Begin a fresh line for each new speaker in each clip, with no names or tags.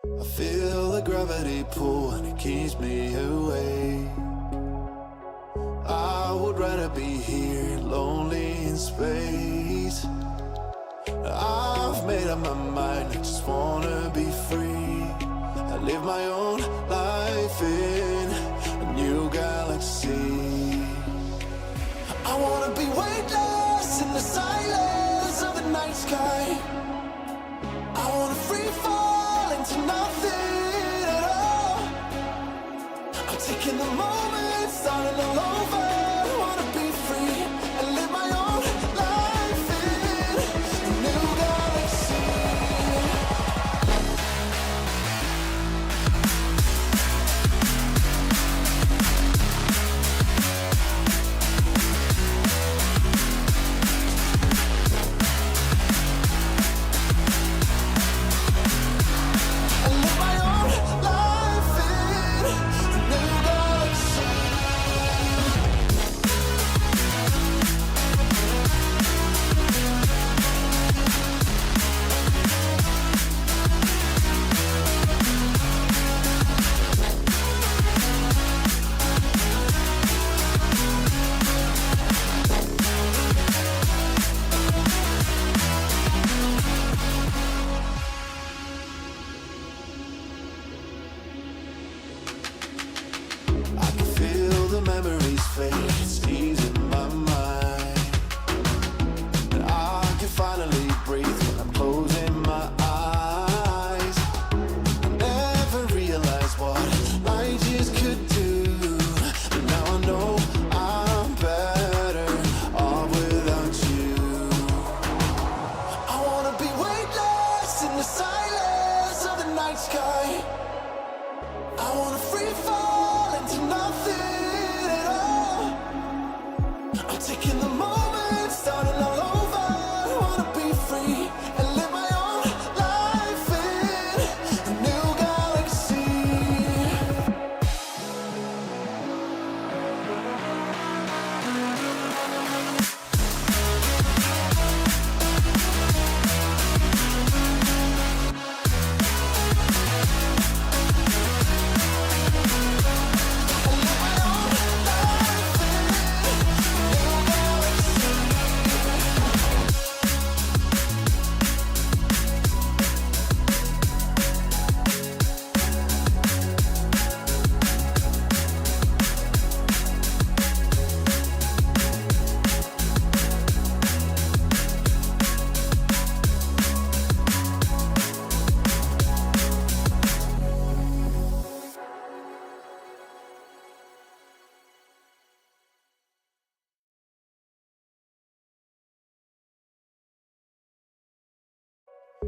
I feel the gravity pull and it keeps me away. I would rather be here, lonely in space. I've made up my mind, I just wanna be free. I live my own life in a new galaxy. I wanna be weightless in the silence of the night sky. I wanna free fall into nothing at all. I'm taking the moment, starting all over. I wanna be free and live my own life in a new galaxy. Memories fade, it's easing my mind. And I can finally breathe when I'm closing my eyes. I never realized what I just could do, but now I know I'm better off without you. I wanna be weightless in the silence of the night sky. I wanna free fall into nothing. Taking the moment, starting all over. I wanna be free and live my own life in a new galaxy.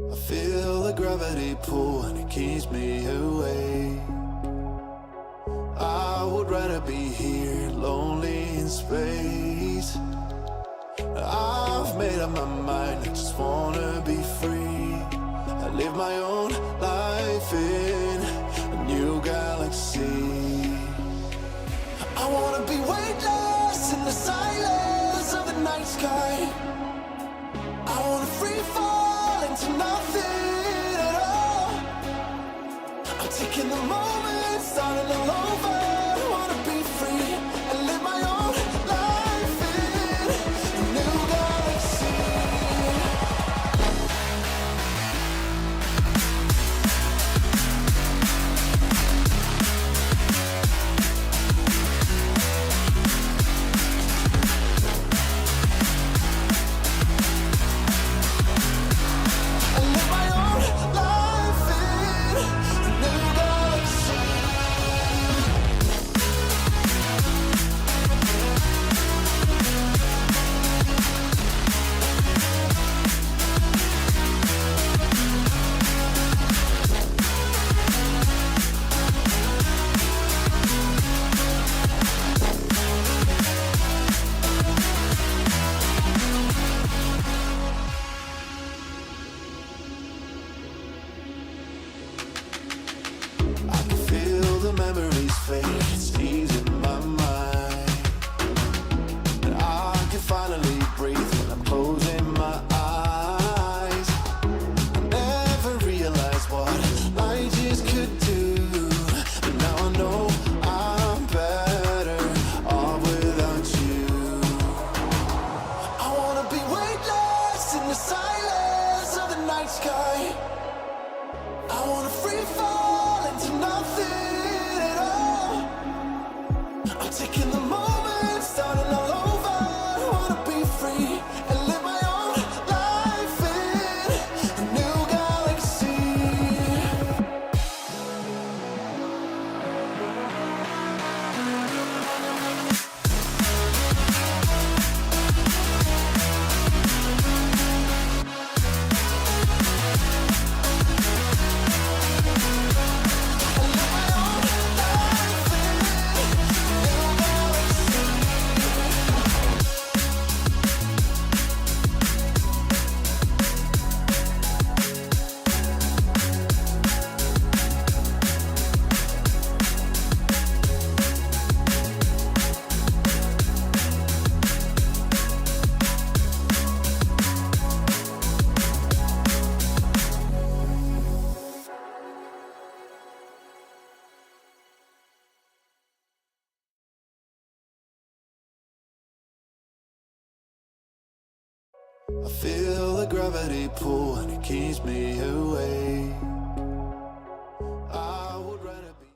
I feel the gravity pull and it keeps me away. I would rather be here, lonely in space. I've made up my mind, I just wanna be free. I live my own life in a new galaxy. I wanna be weightless in the silence of the night sky. I wanna free fall into nothing at all. I'm taking the moment, starting all over. I wanna be free and live my own life in a new galaxy. The memories fade, it's easing my mind. And I can finally breathe when I'm closing my eyes. I never realized what I just sky. I wanna free fall into nothing at all. I'm taking the moment, starting all over. I wanna be free and live my own life in a new galaxy. I feel the gravity pull and it keeps me away. I would rather be.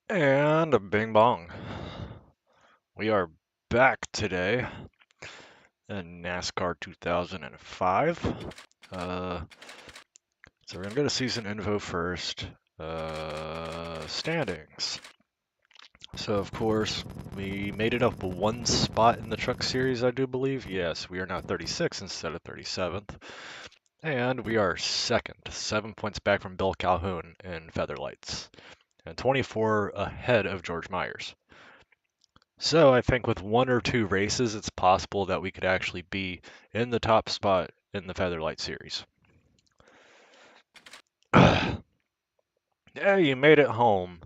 And a bing bong. We are back today in NASCAR 2005. So we're gonna go to season info first. Standings. So of course we made it up one spot in the truck series, I do believe. Yes, we are now 36 instead of 37th. And we are second, 7 points back from Bill Calhoun in Featherlights, and 24 ahead of George Myers. So I think with one or two races, it's possible that we could actually be in the top spot in the Featherlight series. Yeah, you made it home.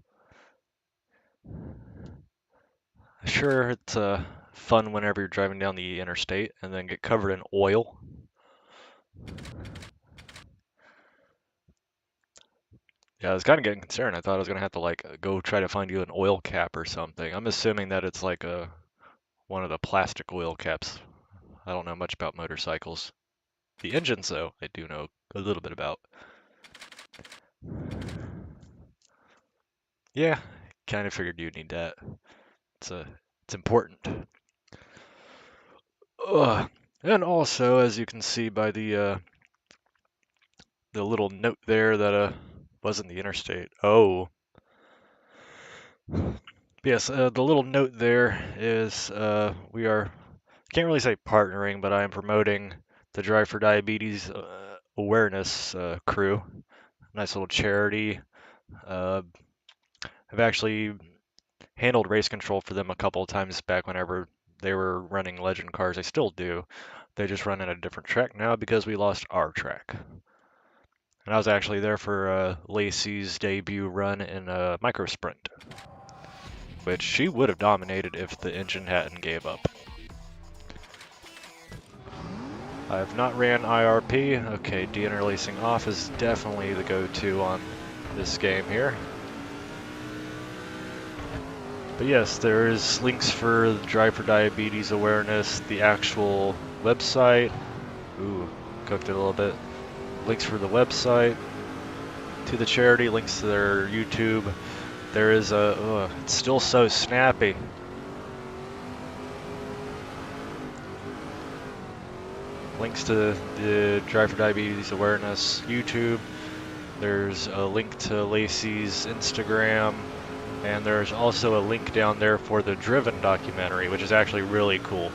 Sure, it's fun whenever you're driving down the interstate and then get covered in oil. Yeah, I was kind of getting concerned. I thought I was gonna have to like go try to find you an oil cap or something. I'm assuming that it's like one of the plastic oil caps. I don't know much about motorcycles. The engines, though, I do know a little bit about. Yeah, kind of figured you'd need that. It's important. And also, as you can see by the little note there that wasn't the interstate. Oh, yes, the little note there is we are, can't really say partnering, but I am promoting the Drive for Diabetes awareness crew. Nice little charity. I've actually handled race control for them a couple of times back whenever they were running legend cars. I still do. They just run in a different track now because we lost our track. And I was actually there for Lacy's debut run in a micro sprint, which she would have dominated if the engine hadn't gave up. I have not ran IRP. Okay, deinterlacing off is definitely the go-to on this game here. But yes, there is links for the Drive for Diabetes awareness, the actual website. Ooh, cooked it a little bit. Links for the website, to the charity, links to their YouTube. There is it's still so snappy. Links to the Drive for Diabetes awareness YouTube. There's a link to Lacy's Instagram. And there's also a link down there for the Driven documentary, which is actually really cool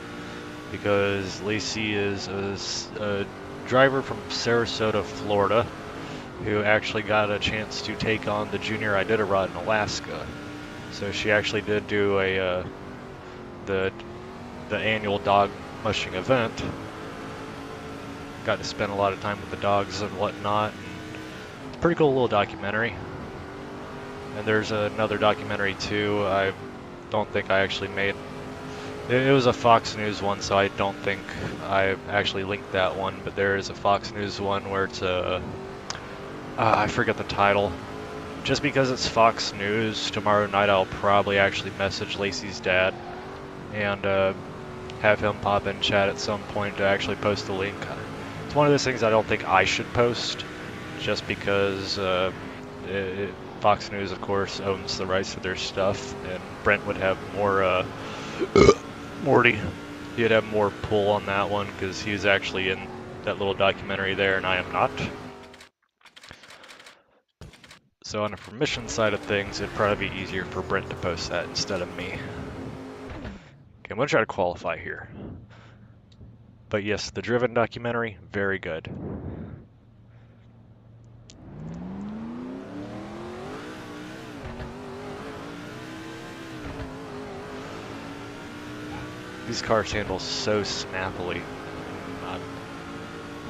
because Lacy is a driver from Sarasota, Florida, who actually got a chance to take on the Junior Iditarod in Alaska. So she actually did do the annual dog mushing event. Got to spend a lot of time with the dogs and whatnot. And pretty cool little documentary. And there's another documentary too. I don't think I actually made. It was a Fox News one, so I don't think I actually linked that one. But there is a Fox News one where it's I forget the title. Just because it's Fox News, tomorrow night I'll probably actually message Lacy's dad and have him pop in chat at some point to actually post the link to one of those things I don't think I should post, just because Fox News, of course, owns the rights to their stuff, and Brent would have more, Morty, he'd have more pull on that one, because he was actually in that little documentary there, and I am not. So on the permission side of things, it'd probably be easier for Brent to post that instead of me. Okay, I'm going to try to qualify here. But yes, the Driven documentary, very good. These cars handle so snappily.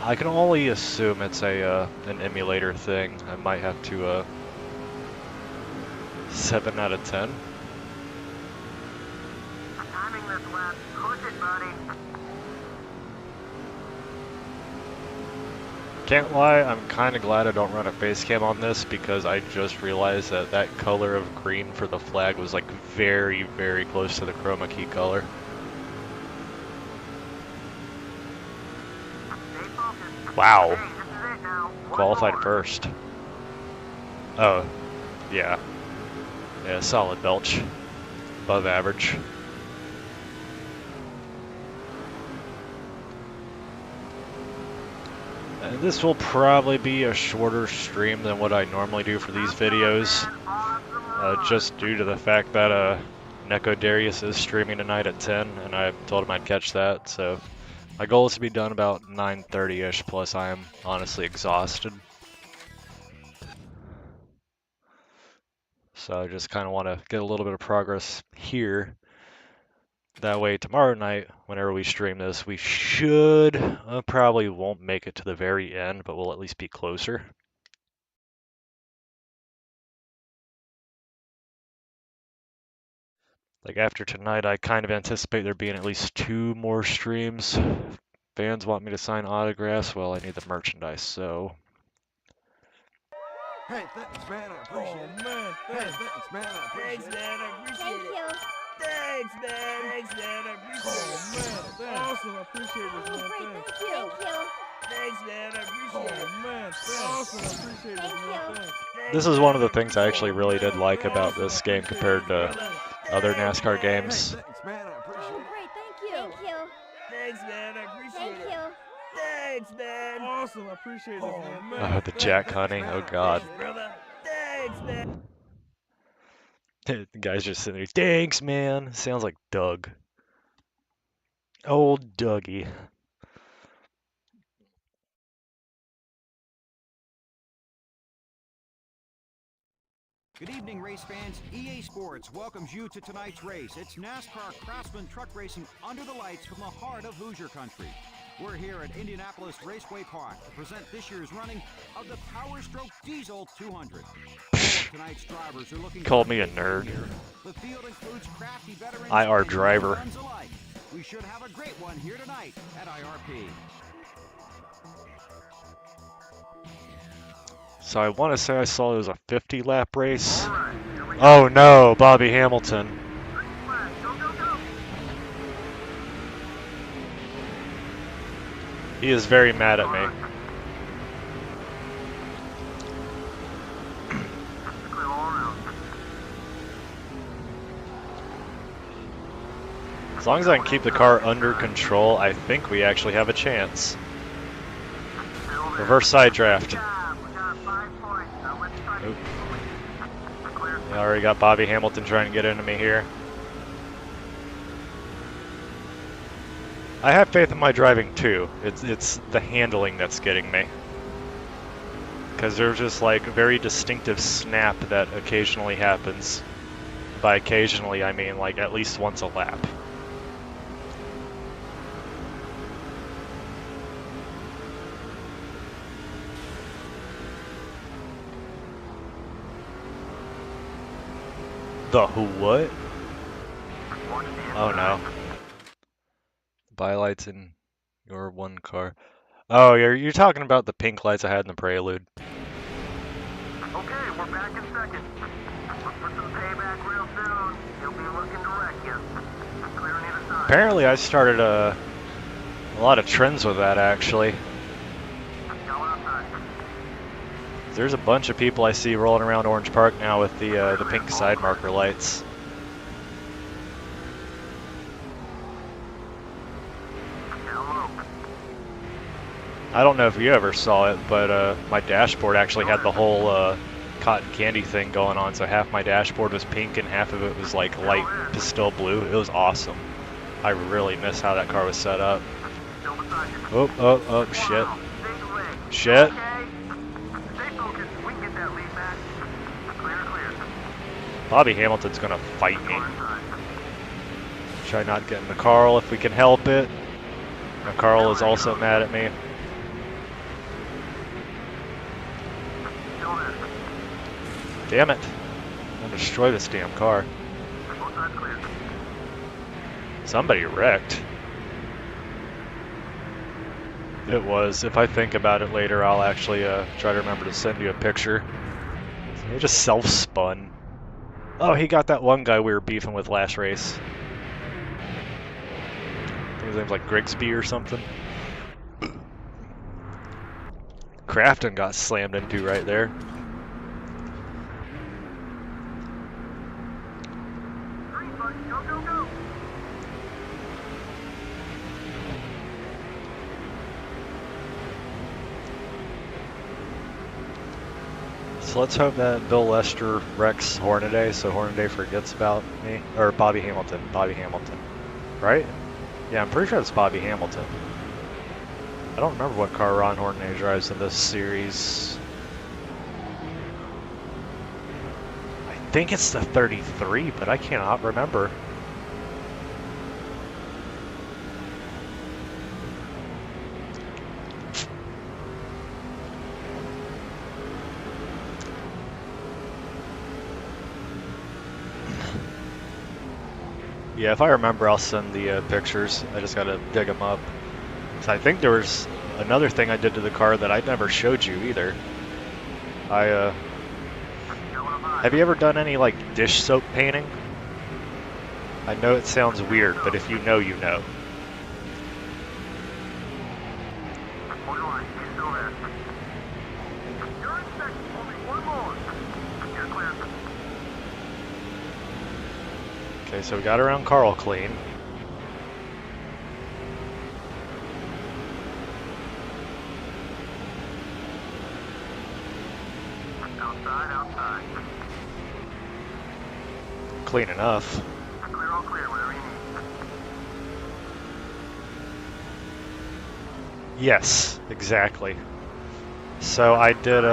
I can only assume it's an emulator thing. I might have to 7 out of 10.
Timing this lap. Push it, buddy.
Can't lie, I'm kind of glad I don't run a face cam on this, because I just realized that that color of green for the flag was like very, very close to the chroma key color. Wow. Qualified first. Oh, yeah. Yeah, solid belch. Above average. And this will probably be a shorter stream than what I normally do for these videos. Just due to the fact that Neko Darius is streaming tonight at 10, and I told him I'd catch that, so my goal is to be done about 9:30-ish, plus I am honestly exhausted. So I just kind of want to get a little bit of progress here. That way tomorrow night, whenever we stream this, we should, probably won't make it to the very end, but we'll at least be closer. Like after tonight, I kind of anticipate there being at least 2 more streams. Fans want me to sign autographs. Well, I need the merchandise, so.
Hey, thanks, man. I appreciate it. Man, thanks, man. I appreciate
Thanks,
it.
man. I appreciate
Thank
it.
you.
Thanks, man. Thanks, man. I appreciate it.
Man, awesome. I appreciate this,
Oh,
man.
great.
Thanks.
Thank you.
Thanks, man. I appreciate it.
Man, awesome. I appreciate this, man. Thanks.
This is one of the things I actually really did like about this game compared to other NASCAR games.
Thanks, man. I
Oh,
appreciate it.
great. Thank you. Thank you.
Thanks, man. I appreciate
Thank
it.
you.
Thanks, man.
Awesome. I appreciate this, man.
Oh, the jack hunting. Oh, God.
Brother. Thanks, man.
The guy's just sitting there. Thanks, man. Sounds like Doug. Old Dougie.
Good evening, race fans. EA Sports welcomes you to tonight's race. It's NASCAR Craftsman Truck Racing under the lights from the heart of Hoosier Country. We're here at Indianapolis Raceway Park to present this year's running of the Power Stroke Diesel 200. All of tonight's drivers are looking
Called me a nerd.
The field includes crafty veterans
IR
and
driver.
veterans alike. We should have a great one here tonight at IRP.
So I want to say I saw it was a 50-lap race. Oh no, Bobby Hamilton. He is very mad at me. As long as I can keep the car under control, I think we actually have a chance. Reverse side draft. Oop. I already got Bobby Hamilton trying to get into me here. I have faith in my driving too. It's the handling that's getting me. Because there's just like a very distinctive snap that occasionally happens. By occasionally, I mean like at least once a lap. The who what? Oh no. Bylights in your one car. Oh, you're talking about the pink lights I had in the Prelude.
Okay, we're back in second. Look for some payback real soon. He'll be looking to wreck you. Clearing either side.
Apparently I started a lot of trends with that actually. There's a bunch of people I see rolling around Orange Park now with the pink side marker lights. I don't know if you ever saw it, but my dashboard actually had the whole cotton candy thing going on. So half my dashboard was pink and half of it was like light pastel blue. It was awesome. I really miss how that car was set up. Oh, shit. Shit. Bobby Hamilton's gonna fight me. Try not getting the Carl if we can help it. Now Carl is also mad at me. Damn it. I'm gonna destroy this damn car. Somebody wrecked. It was. If I think about it later, I'll actually try to remember to send you a picture. They just self-spun. Oh, he got that one guy we were beefing with last race. I think his name's like Grigsby or something. Crafton got slammed into right there. So let's hope that Bill Lester wrecks Hornaday so Hornaday forgets about me. Or Bobby Hamilton. Bobby Hamilton. Right? Yeah, I'm pretty sure it's Bobby Hamilton. I don't remember what car Ron Hornaday drives in this series. I think it's the 33, but I cannot remember. Yeah, if I remember, I'll send the pictures. I just gotta dig them up. So I think there was another thing I did to the car that I never showed you either. Have you ever done any like dish soap painting? I know it sounds weird, but if you know, you know. Okay, so we got around Carl clean.
Outside.
Clean enough.
Clear, all clear, whatever you need.
Yes, exactly. So I did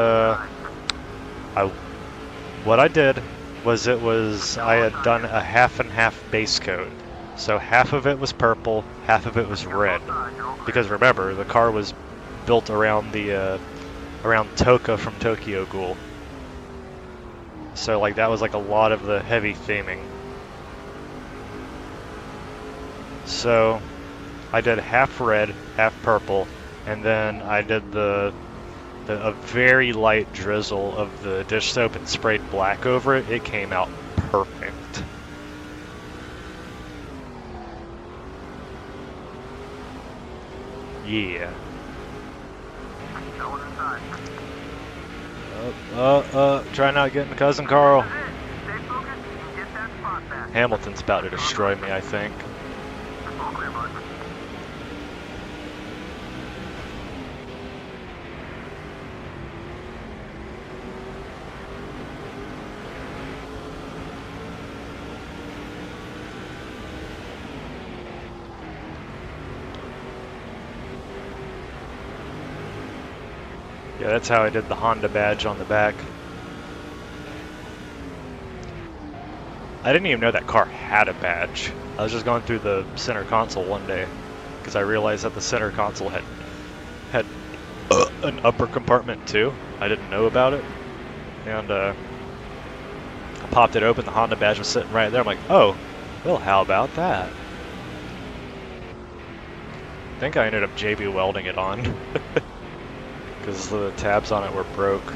what I did was I had done a half and half base coat. So half of it was purple, half of it was red. Because remember, the car was built around the around Toka from Tokyo Ghoul. So like that was like a lot of the heavy theming. So I did half red, half purple, and then I did a very light drizzle of the dish soap and sprayed black over it. It came out perfect. Yeah. Try not getting cousin Carl. Hamilton's about to destroy me, I think. Yeah, that's how I did the Honda badge on the back. I didn't even know that car had a badge. I was just going through the center console one day because I realized that the center console had an upper compartment too. I didn't know about it. And I popped it open, the Honda badge was sitting right there. I'm like, oh, well, how about that? I think I ended up JB welding it on. Because the tabs on it were broke.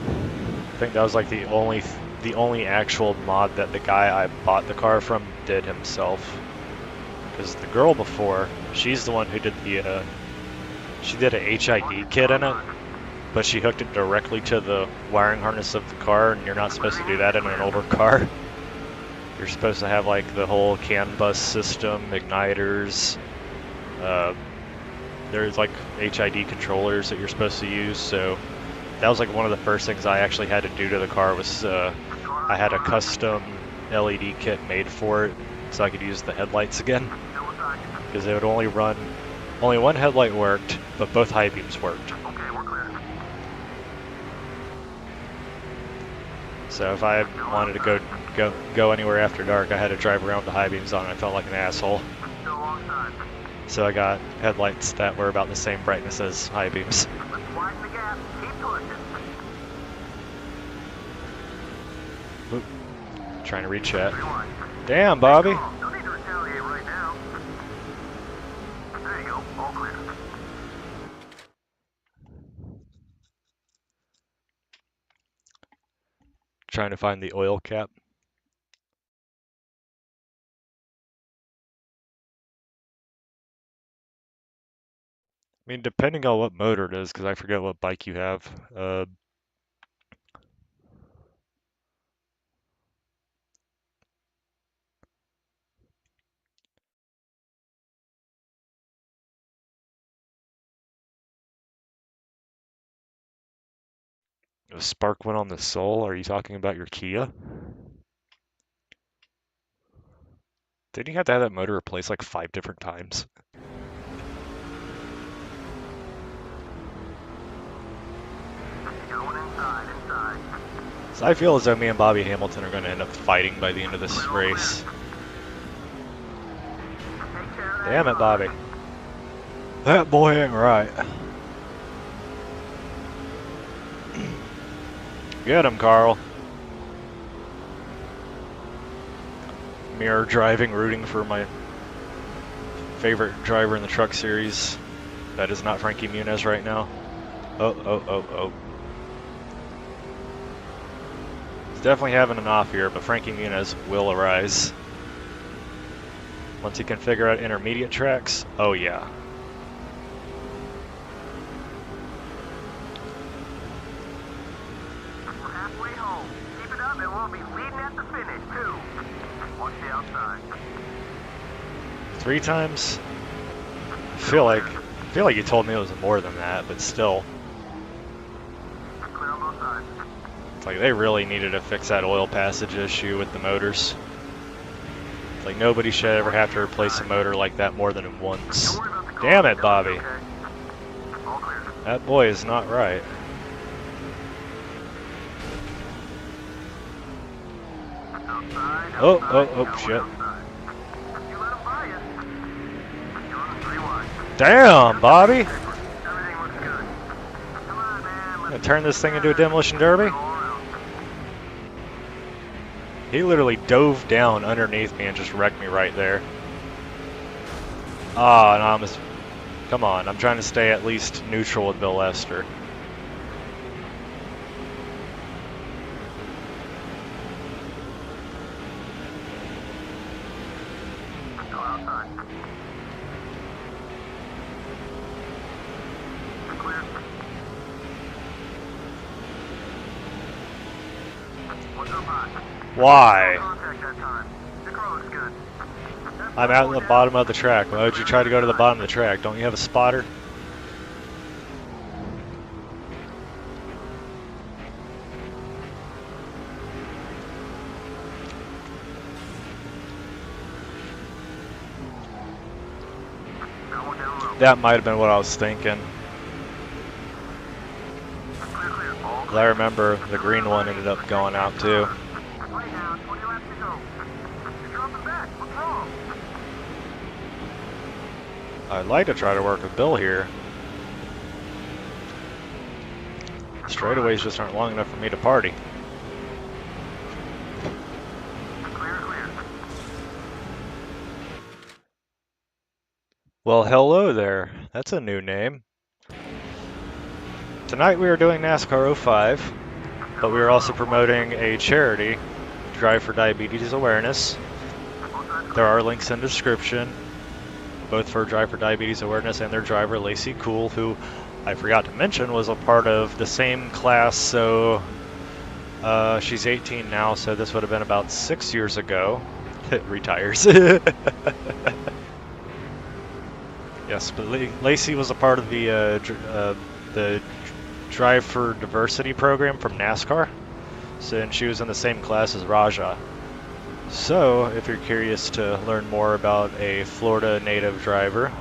I think that was like the only actual mod that the guy I bought the car from did himself. Because the girl before, she's the one who did she did a HID kit in it. but she hooked it directly to the wiring harness of the car, and you're not supposed to do that in an older car. You're supposed to have like the whole CAN bus system, igniters. There's like HID controllers that you're supposed to use. So that was like one of the first things I actually had to do to the car was I had a custom LED kit made for it so I could use the headlights again, because they would only one headlight worked, but both high beams worked.
Okay, we're clear.
So if I wanted to go anywhere after dark, I had to drive around with the high beams on. I felt like an asshole.
Still alongside.
So I got headlights that were about the same brightness as high beams.
Let's widen the gap. Keep pushing.
Oop. Trying to reach that.
Rewind.
Damn, Bobby.
No need to retaliate right now. There you go. All clear.
Trying to find the oil cap. I mean, depending on what motor it is, because I forget what bike you have. A spark went on the Soul. Are you talking about your Kia? Didn't you have to have that motor replaced like 5 different times?
Going inside.
So I feel as though me and Bobby Hamilton are going to end up fighting by the end of this race.
Take care of that.
Damn it, Bobby. That boy ain't right. Get him, Carl. Mirror driving, rooting for my favorite driver in the truck series. That is not Frankie Muniz right now. Oh. He's definitely having an off here, but Frankie Muniz will arise. Once he can figure out intermediate tracks, oh yeah.
We're halfway home. Keep it up and we'll be leading at the finish, too. Watch the outside.
3 times? I feel like you told me it was more than that, but still.
Clear on both sides.
It's like they really needed to fix that oil passage issue with the motors. It's like nobody should ever have to replace a motor like that more than once.
Don't worry about the car.
Damn it, Bobby.
Okay. All clear.
That boy is not right.
Outside,
Oh,
outside,
shit.
outside. You let him buy you. You're on 3 wide.
Damn, Bobby!
Everything looks good. Come on, man.
Gonna turn this thing into a demolition derby?
All around.
He literally dove down underneath me and just wrecked me right there. Ah, and I almost... Come on, I'm trying to stay at least neutral with Bill Lester.
Go outside. Clear. What's up high?
Why?
Contact that time. The car looks good.
I'm out in the bottom of the track. Why would you try to go to the bottom of the track? Don't you have a spotter?
Going down low.
That might have been what I was thinking.
Clear, clear. All
'Cause I remember the green one ended up going out too.
Right now, 20 laps to go. You're dropping back. What's wrong?
I'd like to try to work with Bill here. Straightaways just aren't long enough for me to party.
Clear, clear.
Well, hello there. That's a new name. Tonight we are doing NASCAR 05, but we are also promoting a charity, Drive for Diabetes Awareness. There are links in the description, both for Drive for Diabetes Awareness and their driver, Lacy Kuehl, who I forgot to mention was a part of the same class, so she's 18 now, so this would have been about 6 years ago. Retires. Yes, but Lacy was a part of the Drive for Diversity program from NASCAR, so, and she was in the same class as Raja. So, if you're curious to learn more about a Florida native driver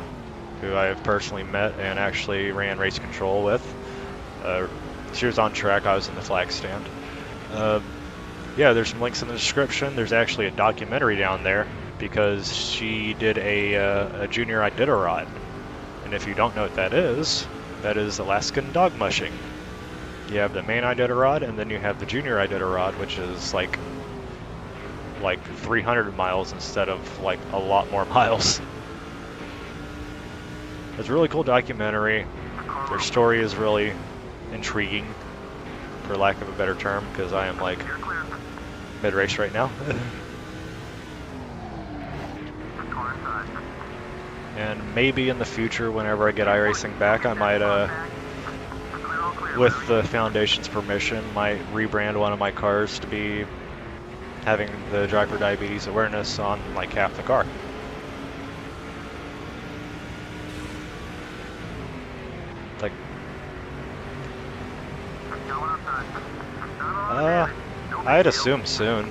who I have personally met and actually ran race control with, she was on track, I was in the flag stand. Yeah, there's some links in the description. There's actually a documentary down there because she did a junior Iditarod. And if you don't know what that is Alaskan dog mushing. You have the main Iditarod, and then you have the junior Iditarod, which is like 300 miles instead of like a lot more miles. It's a really cool documentary. Their story is really intriguing, for lack of a better term, because I am like mid-race right now. And maybe in the future, whenever I get iRacing back, I might, with the Foundation's permission, might rebrand one of my cars to be having the Drive for Diabetes awareness on like half the car. Like, I'd assume soon.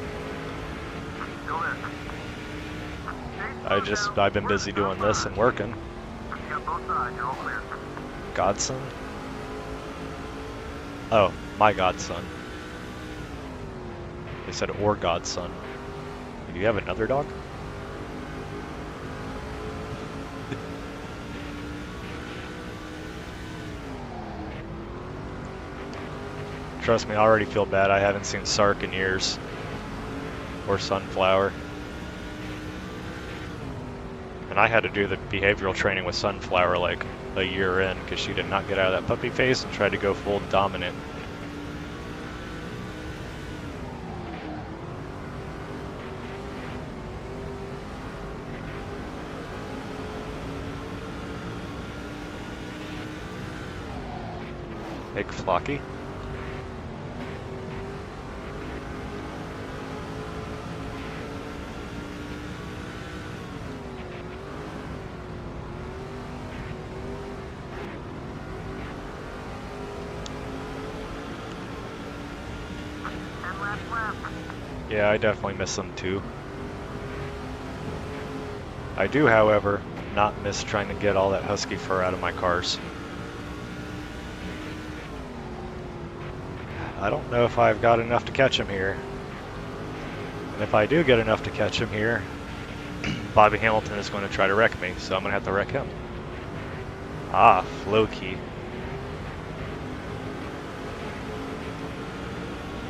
I've been busy doing this and working. Godson? Oh, my godson. They said or godson. Do you have another dog? Trust me, I already feel bad. I haven't seen Sark in years. Or Sunflower. And I had to do the behavioral training with Sunflower like a year in because she did not get out of that puppy phase and tried to go full dominant. Big Flocky. Yeah, I definitely miss them too. I do, however, not miss trying to get all that husky fur out of my cars. I don't know if I've got enough to catch him here. And if I do get enough to catch him here, Bobby Hamilton is going to try to wreck me, so I'm going to have to wreck him. Ah, flow key.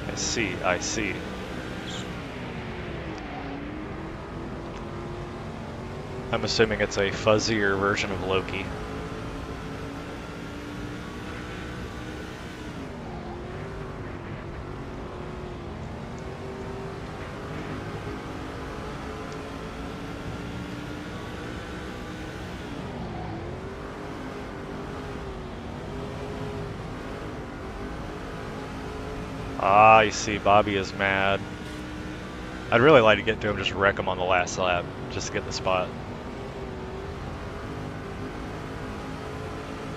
I see. I'm assuming it's a fuzzier version of Loki. Ah, you see, Bobby is mad. I'd really like to get to him, just wreck him on the last lap, just to get the spot.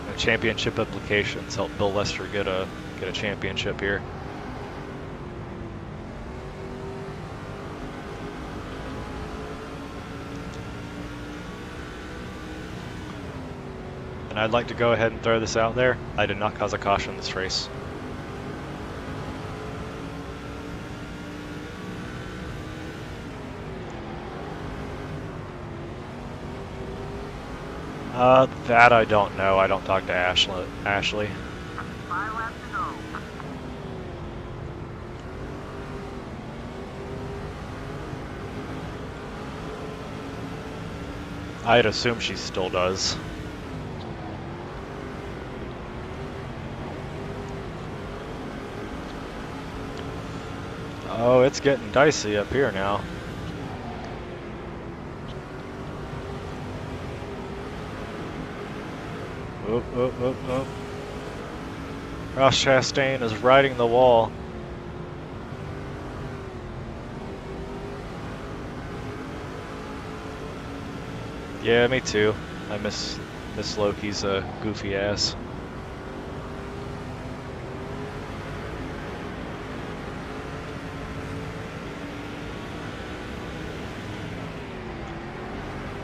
And championship implications help Bill Lester get a championship here. And I'd like to go ahead and throw this out there. I did not cause a caution this race. That I don't know. I don't talk to Ashley.
5 laps to go.
I'd assume she still does. Oh, it's getting dicey up here now. Oh. Ross Chastain is riding the wall. Yeah, me too. I miss Loki's goofy ass.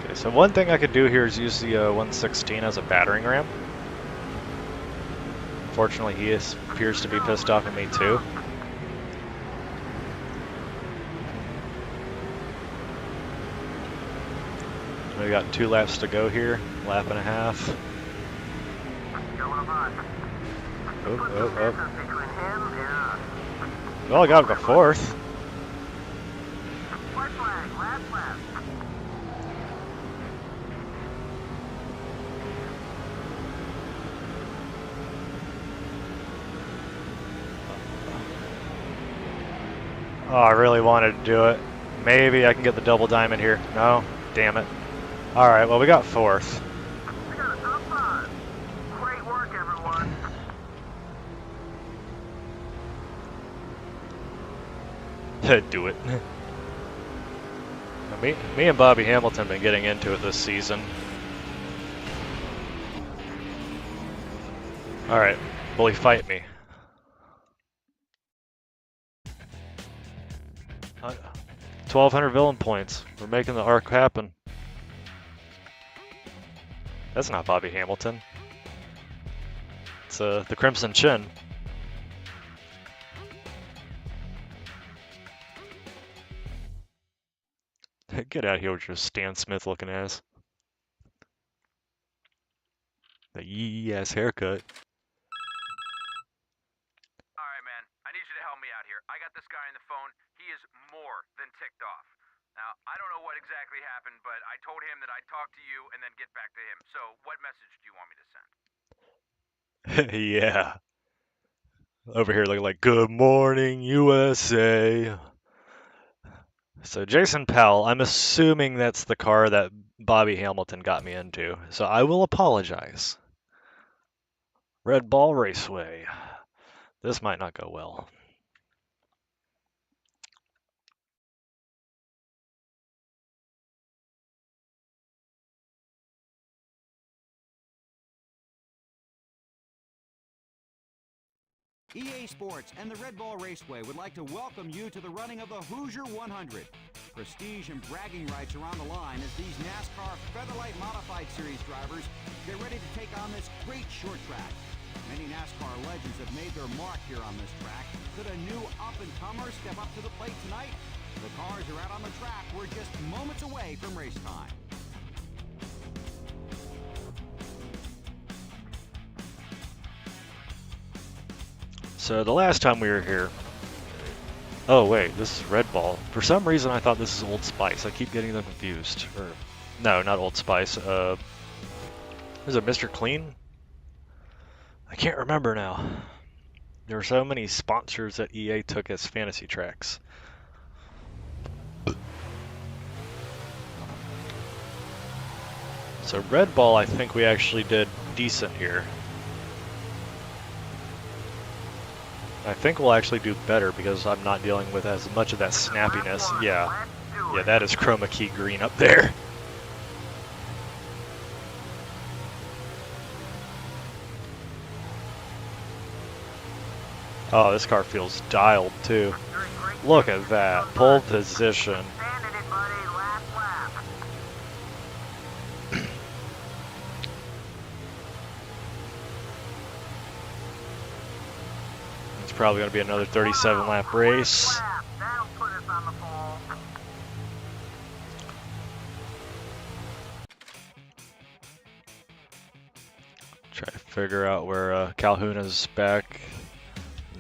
Okay, so one thing I could do here is use the 116 as a battering ram. Fortunately, he appears to be pissed off at me too. We got 2 laps to go here, lap and a half. Oh. Well, I got the 4th. Oh, I really wanted to do it. Maybe I can get the double diamond here. No, damn it. All right, well, we got 4th.
We got a top 5. Great work, everyone.
Do it. Me and Bobby Hamilton been getting into it this season. All right, bully, fight me. 1,200 villain points. We're making the arc happen. That's not Bobby Hamilton. It's the Crimson Chin. Get out of here with your Stan Smith looking ass. The yee ass haircut.
Alright, man. I need you to help me out here. I got this guy on the phone. He is more than ticked off. Now, I don't know what exactly happened, but I told him that I'd talk to you and then get back to him. So, what message do you want me to send?
Yeah. Over here looking like, good morning, USA. So Jason Powell, I'm assuming that's the car that Bobby Hamilton got me into. So I will apologize. Red Ball Raceway. This might not go well.
EA Sports and the Red Ball Raceway would like to welcome you to the running of the Hoosier 100. Prestige and bragging rights are on the line as these NASCAR Featherlight Modified Series drivers get ready to take on this great short track. Many NASCAR legends have made their mark here on this track. Could a new up-and-comer step up to the plate tonight? The cars are out on the track. We're just moments away from race time.
So the last time we were here... Oh wait, this is Red Ball. For some reason I thought this is Old Spice. I keep getting them confused. Or, no, not Old Spice. Is it Mr. Clean? I can't remember now. There were so many sponsors that EA took as fantasy tracks. So Red Ball, I think we actually did decent here. I think we'll actually do better because I'm not dealing with as much of that snappiness. Yeah, that is chroma key green up there. Oh, this car feels dialed too. Look at that, pole position. It's probably going to be another 37 lap race. Try to figure out where Calhoun is back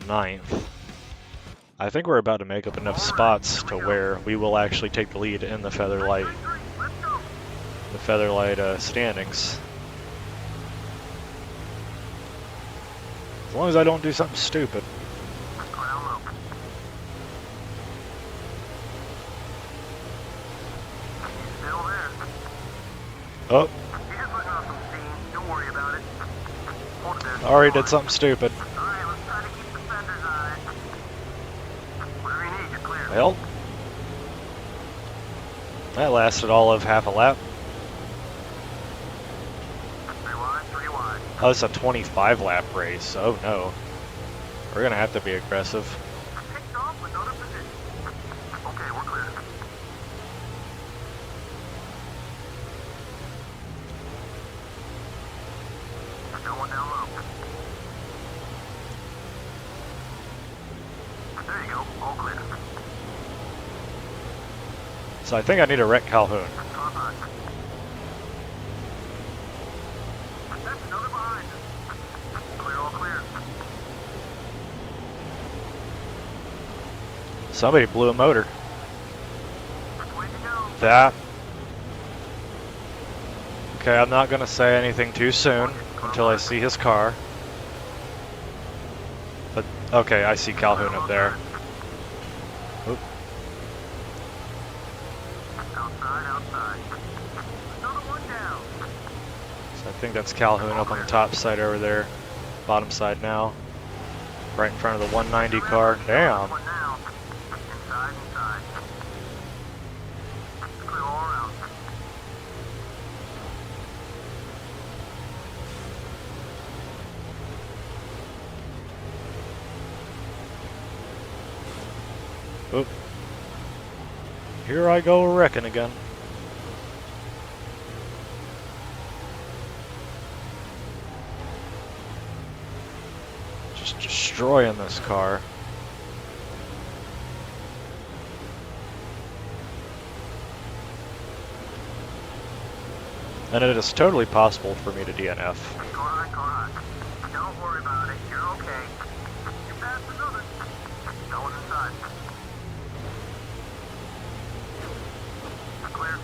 9th. I think we're about to make up enough spots to where we will actually take the lead in the Featherlight standings. As long as I don't do something stupid. Oh. Already did something stupid. hell? That lasted all of half a lap.
3 wide, 3 wide.
Oh, it's a 25 lap race. Oh no. We're gonna have to be aggressive.
Picked off another position. Okay, we're clear. No one down low. There you go, all clear.
So I think I need to wreck Calhoun.
That's another behind us. Clear, all clear.
Somebody blew a motor.
Way to go.
That. Okay, I'm not gonna say anything too soon until I see his car. But, okay, I see Calhoun up there. Oop.
Outside, outside. Another one down.
So I think that's Calhoun up on the top side over there. Bottom side now. Right in front of the 190 car. Damn.
One now. Inside, inside. Clear all around.
Oop. Here I go wrecking again. Just destroying this car. And it is totally possible for me to DNF.
Car high. Don't worry about it. You're okay. You passed another. Going inside. Clear.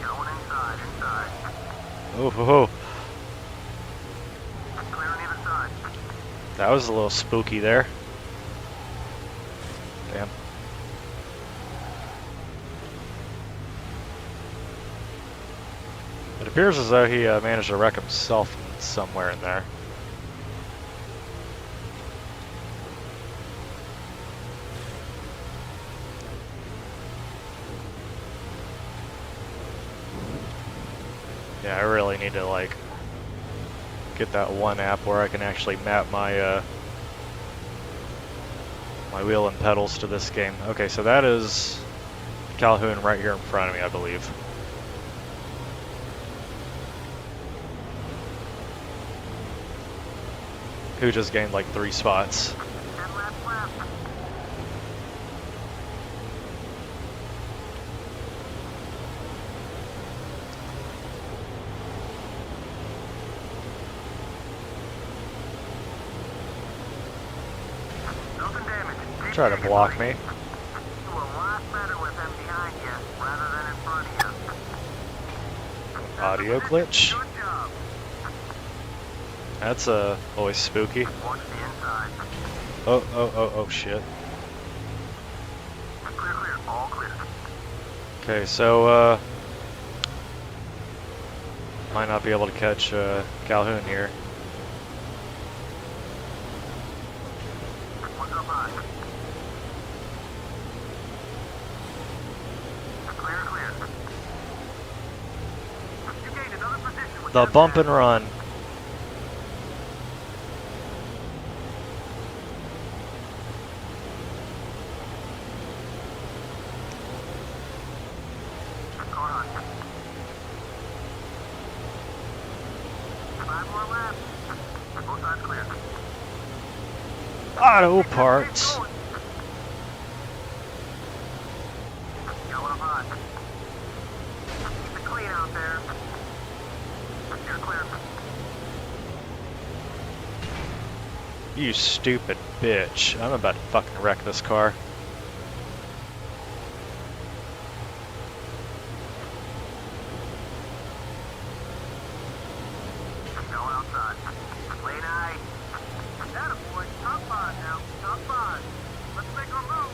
Going inside.
Oh, ho, ho.
Clear on either side.
That was a little spooky there. Damn. It appears as though he managed to wreck himself somewhere in there. Yeah, I really need to like get that one app where I can actually map my my wheel and pedals to this game. Okay, so that is Calhoun right here in front of me, I believe. Who just gained like 3 spots.
10 laps left. Nothing damaged.
Try to block me.
You do a lot better with them behind you rather than in front of you.
Audio glitch.
Good job.
That's always spooky.
Watch the inside.
Oh shit.
Clear, all clear.
Okay, so might not be able to catch Calhoun here.
One's up high. Clear. You gained another position with
The
that
bump
pass.
and run.
Car hot. 5 more laps. Both sides clear.
Auto parts.
Going up high. Keep it clean out there. You're clear.
You stupid bitch. I'm about to fucking wreck this car.
Going outside. Lane eye. Atta boy. Top 5 now. Top 5. Let's make our move.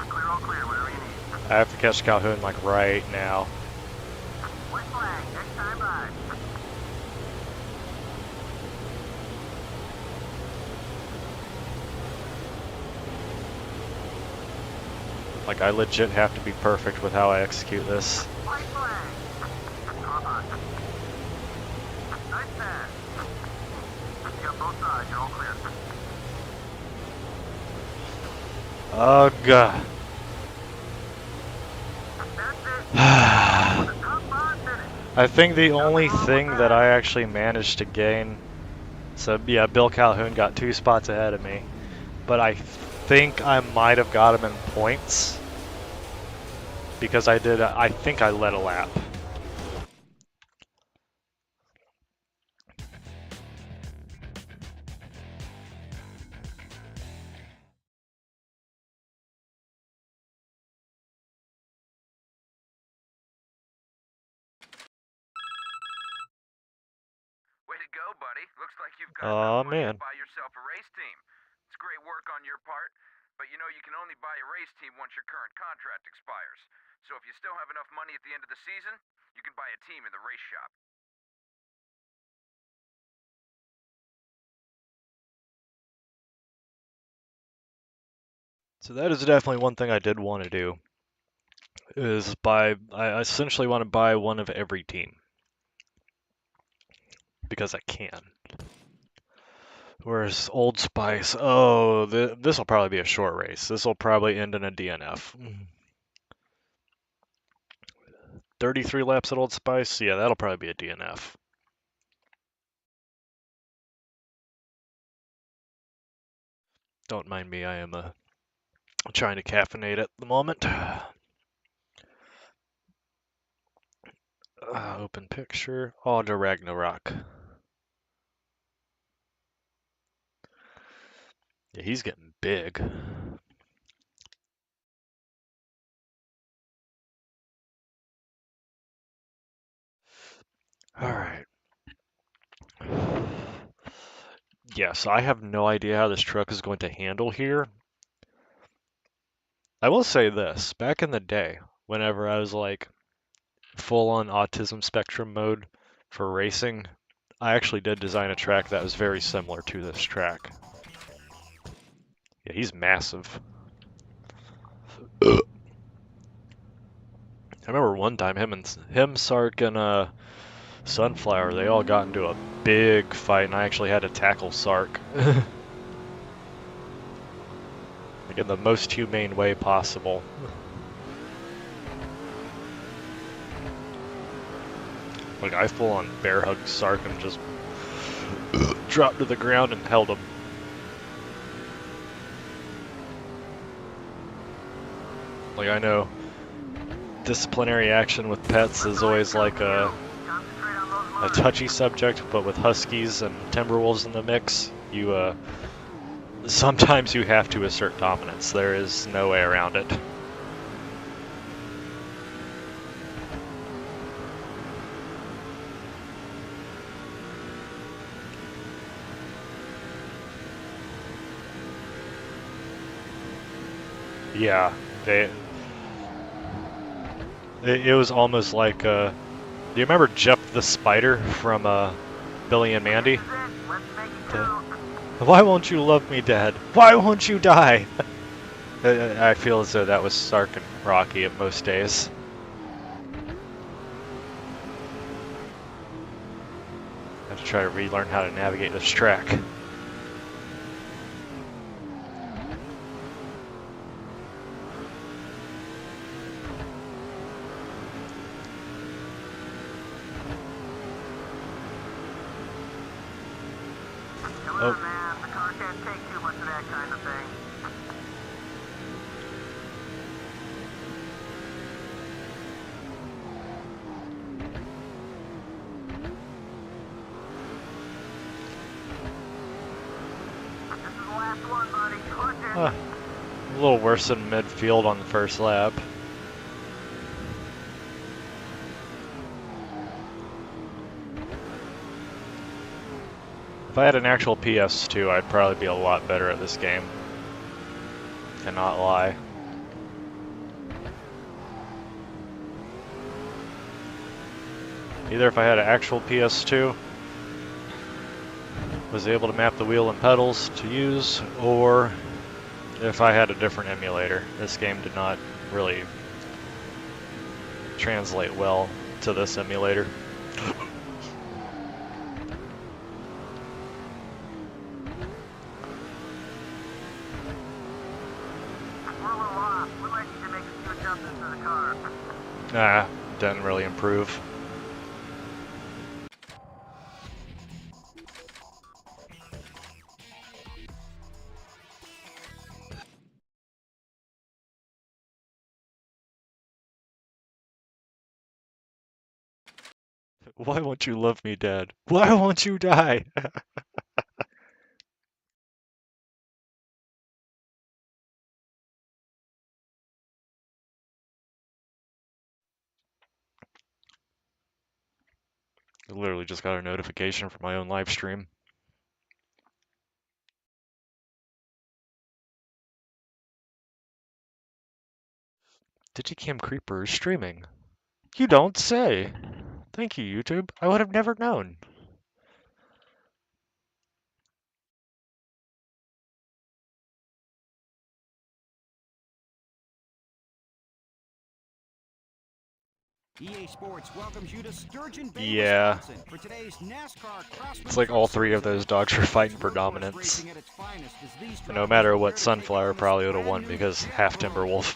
Clear, all clear. Whatever you need.
I have to catch Calhoun like right now. Like, I legit have to be perfect with how I execute this.
White flag. Come on. Nice pass. You got both sides. You're all clear.
Oh, God.
That's it. Top 5 finish.
I think the only thing that I actually managed to gain, so yeah, Bill Calhoun got 2 spots ahead of me, but I think I might have got him in points because I think I led a lap.
Way to go, buddy. Looks like you've got
Aw,
enough money
man.
to buy yourself a race team. It's great work on your part, but you know you can only buy a race team once your current contract expires. So if you still have enough money at the end of the season, you can buy a team in the race shop.
So that is definitely one thing I did want to do, is I essentially want to buy one of every team. Because I can. Whereas Old Spice, oh, this will probably be a short race. This will probably end in a DNF. 33 laps at Old Spice, yeah, that'll probably be a DNF. Don't mind me, I am trying to caffeinate at the moment. Open picture, oh, to Ragnarok. Yeah, he's getting big. Alright. Yes, I have no idea how this truck is going to handle here. I will say this, back in the day, whenever I was like full on autism spectrum mode for racing, I actually did design a track that was very similar to this track. Yeah, he's massive. I remember one time him, Sark, and Sunflower, they all got into a big fight, and I actually had to tackle Sark. Like in the most humane way possible. Like I full on bear hugged Sark and just dropped to the ground and held him. Like I know disciplinary action with pets is always like a touchy subject, but with Huskies and Timberwolves in the mix, you sometimes you have to assert dominance. There is no way around it. Yeah, it was almost like, do you remember Jeff the Spider from Billy and Mandy? Why won't you love me, Dad? Why won't you die? I feel as though that was Sark and Rocky at most days. I have to try to relearn how to navigate this track.
Come on, man. The car can't take too much of that kind of thing. This is the last one, buddy. Push it.
A little worse than midfield on the first lap. If I had an actual PS2, I'd probably be a lot better at this game. Cannot lie. Either if I had an actual PS2, was able to map the wheel and pedals to use, or if I had a different emulator. This game did not really translate well to the simulator.
We're a little off. We might need to make a few adjustments to the car.
Ah, didn't really improve. Why won't you love me, Dad? Why won't you die? I literally just got a notification from my own live stream. Digicam Creeper is streaming. You don't say. Thank you, YouTube. I would have never known.
EA Sports welcomes you to Sturgeon Bay,
Yeah.
Wisconsin for today's NASCAR Crosman
It's like
Truck
all three of
Series
those dogs are fighting for
Road course
dominance.
racing at its finest as these
No
drivers
matter
prepare
what,
to take
Sunflower
on this
probably would have
brand
won
new
because
pit
half
road
Timberwolf.
course.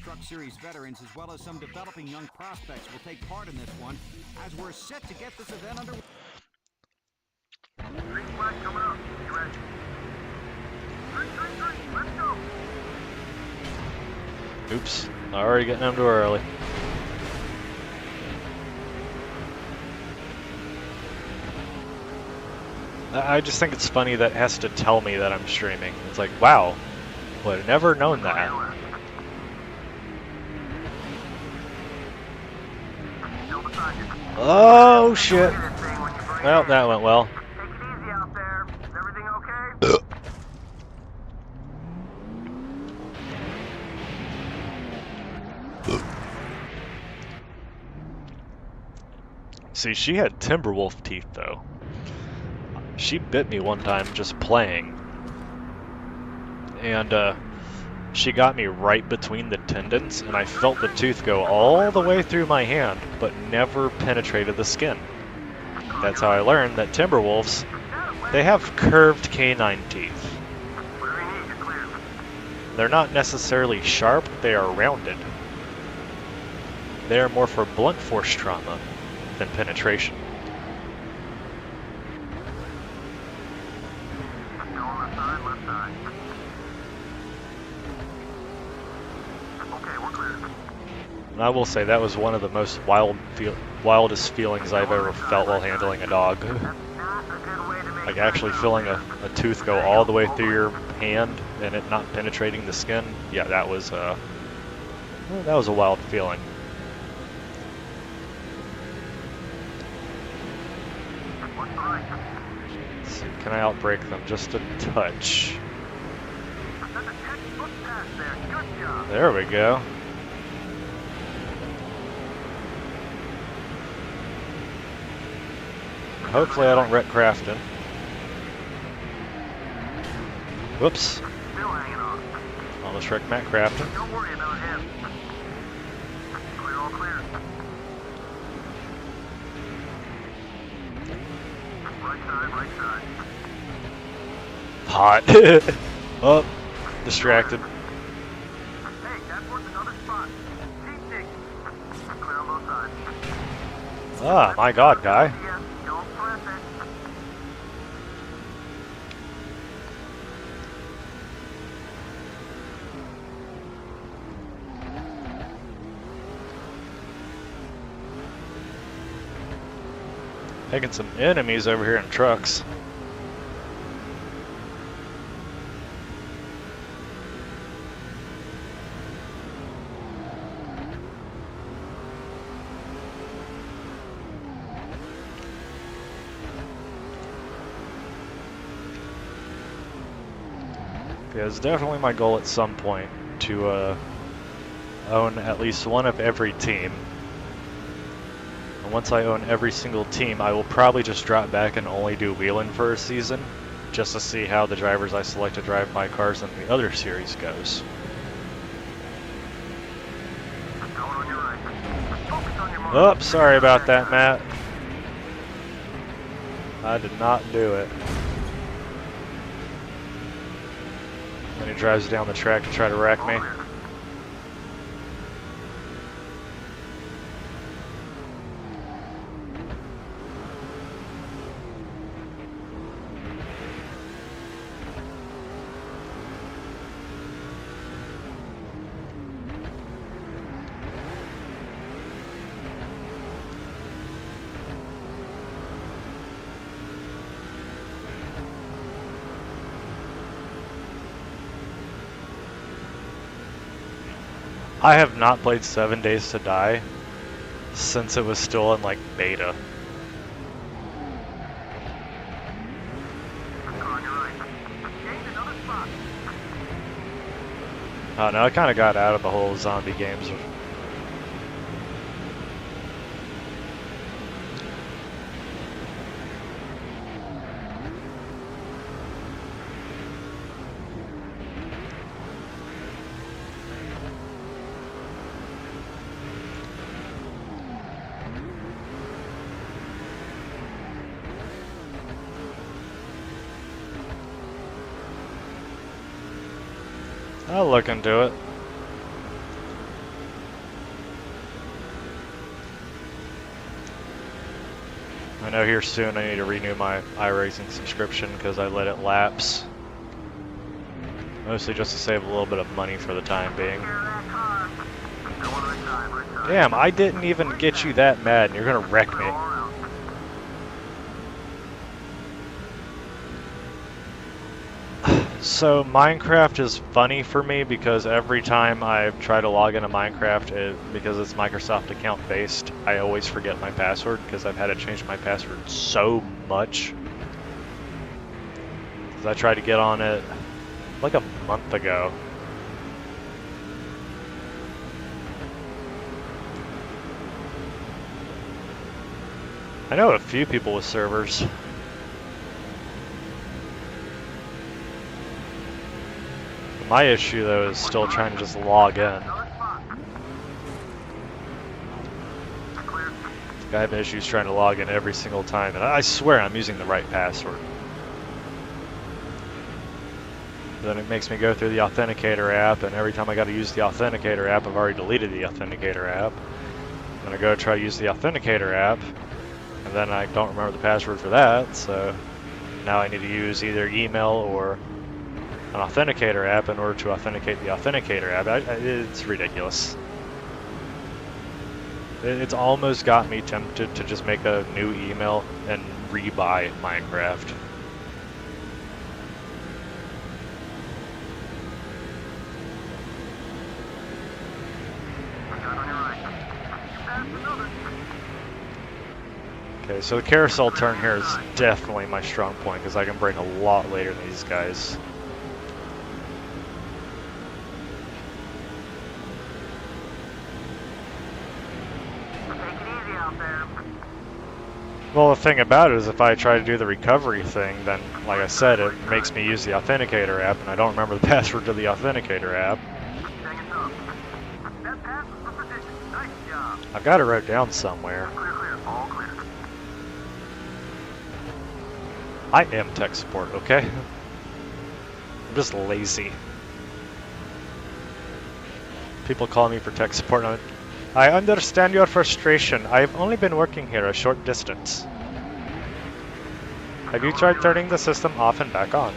Truck Series veterans as well as some developing young prospects will take part in this one as we're set to get this event underway.
Green flag coming up. You ready? Green. Let's go.
Oops, already getting them too early. I just think it's funny that it has to tell me that I'm streaming. It's like, wow, would have never known that.
Still beside you.
Oh shit.
Look at this thing when you bring
Well,
it in.
that went well.
Take it easy out there. Is everything okay?
See, she had Timberwolf teeth though. She bit me one time just playing. And she got me right between the tendons, and I felt the tooth go all the way through my hand, but never penetrated the skin. That's how I learned that Timberwolves, they have curved canine teeth.
Whatever you need, you're clear.
They're not necessarily sharp, they are rounded. They are more for blunt force trauma than penetration.
Go on the side, left side. Okay, we're clear.
And I will say that was one of the most wildest feelings I've ever felt while handling a dog.
That's not a good way to make
Like actually feeling a tooth go all the way through your hand and it not penetrating the skin. Yeah, that was a wild feeling.
What's the right?
Let's see, can I outbrake them just a touch?
That's a textbook pass there. Good job.
There we go. Hopefully I don't wreck Crafton. Whoops.
Still hanging on.
Almost wrecked Matt Crafton.
Don't worry about him. Clear, all clear. Right side.
Hot. Oh, distracted.
Hey, that worked another spot. Deep dig. Clear on both sides.
Ah, my God, guy.
Yeah, don't press it.
Taking some enemies over here in trucks. Yeah, it's definitely my goal at some point to own at least one of every team. And once I own every single team, I will probably just drop back and only do wheeling for a season, just to see how the drivers I select to drive my cars in the other series goes. Oh, sorry about that, Matt. I did not do it. Then he drives down the track to try to wreck me. I have not played 7 Days to Die since it was still in like beta. Oh no, I kind of got out of the whole zombie games. I'll look into it. I know here soon I need to renew my iRacing subscription because I let it lapse. Mostly just to save a little bit of money for the time being. Damn, I didn't even get you that mad and you're gonna wreck me. So Minecraft is funny for me because every time I try to log into Minecraft, because it's Microsoft account based, I always forget my password because I've had to change my password so much. Because I tried to get on it like a month ago. I know a few people with servers. My issue though is still trying to just log in. I have issues trying to log in every single time, and I swear I'm using the right password. But then it makes me go through the Authenticator app, and every time I got to use the Authenticator app, I've already deleted the Authenticator app. Then I go try to use the Authenticator app, and then I don't remember the password for that, so now I need to use either email or an Authenticator app in order to authenticate the Authenticator app. It's ridiculous. It's almost got me tempted to just make a new email and rebuy Minecraft. Okay, so the carousel turn here is definitely my strong point because I can brake a lot later than these guys. Well, the thing about it is if I try to do the recovery thing, then, like I said, it makes me use the Authenticator app, and I don't remember the password to the Authenticator app. I've got it wrote down somewhere. I am tech support, okay? I'm just lazy. People call me for tech support. I understand your frustration. I've only been working here a short distance. Have you tried turning the system off and back on?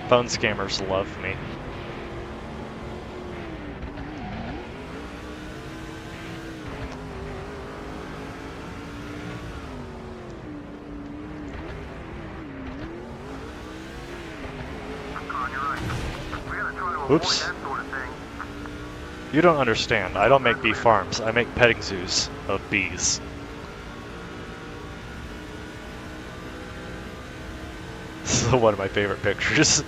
Phone scammers love me. Oops. You don't understand. I don't make bee farms. I make petting zoos of bees. This is one of my favorite pictures.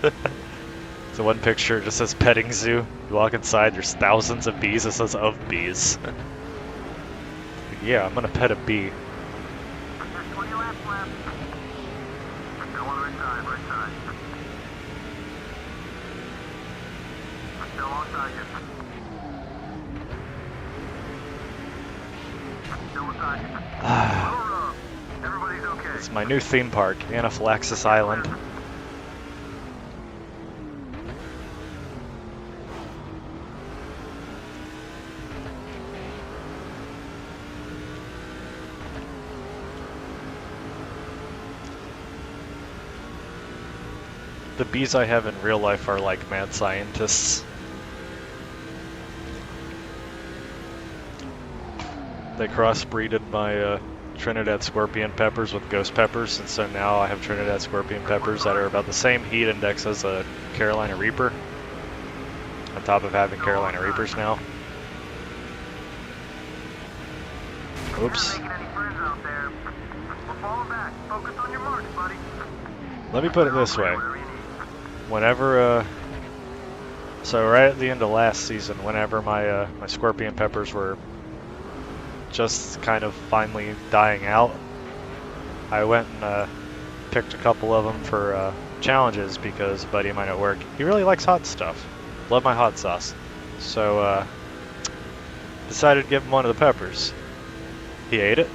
So one picture just says petting zoo. You walk inside, there's thousands of bees. It says of bees. Yeah, I'm gonna pet a bee.
Still on the right side, right side. Still alongside you. Still beside you. Everybody's okay.
It's my new theme park, Anaphylaxis Island. The bees I have in real life are like mad scientists. They crossbreeded my Trinidad scorpion peppers with ghost peppers, and so now I have Trinidad scorpion peppers that are about the same heat index as a Carolina Reaper, on top of having Carolina Reapers now. Oops. Let me put it this way. Whenever, so right at the end of last season, whenever my my scorpion peppers were just kind of finally dying out, I went and picked a couple of them for challenges because a buddy of mine at work, he really likes hot stuff. Love my hot sauce. So decided to give him one of the peppers. He ate it.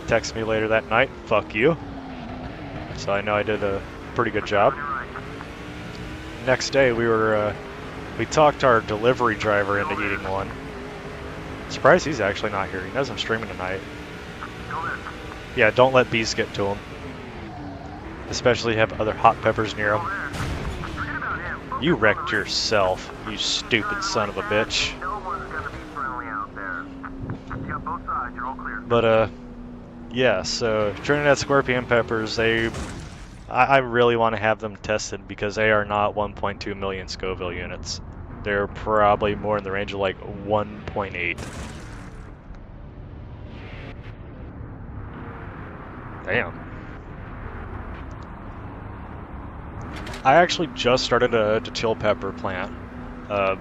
Texted me later that night, fuck you. So I know I did a pretty good job. Next day we talked our delivery driver into eating one. Surprised he's actually not here. He knows I'm streaming tonight. Yeah, don't let bees get to him. Especially have other hot peppers near him. You wrecked yourself, you stupid son of a bitch. But yeah, so Trinidad scorpion peppers, I really want to have them tested because they are not 1.2 million Scoville units. They're probably more in the range of like 1.8. Damn. I actually just started a chill pepper plant. I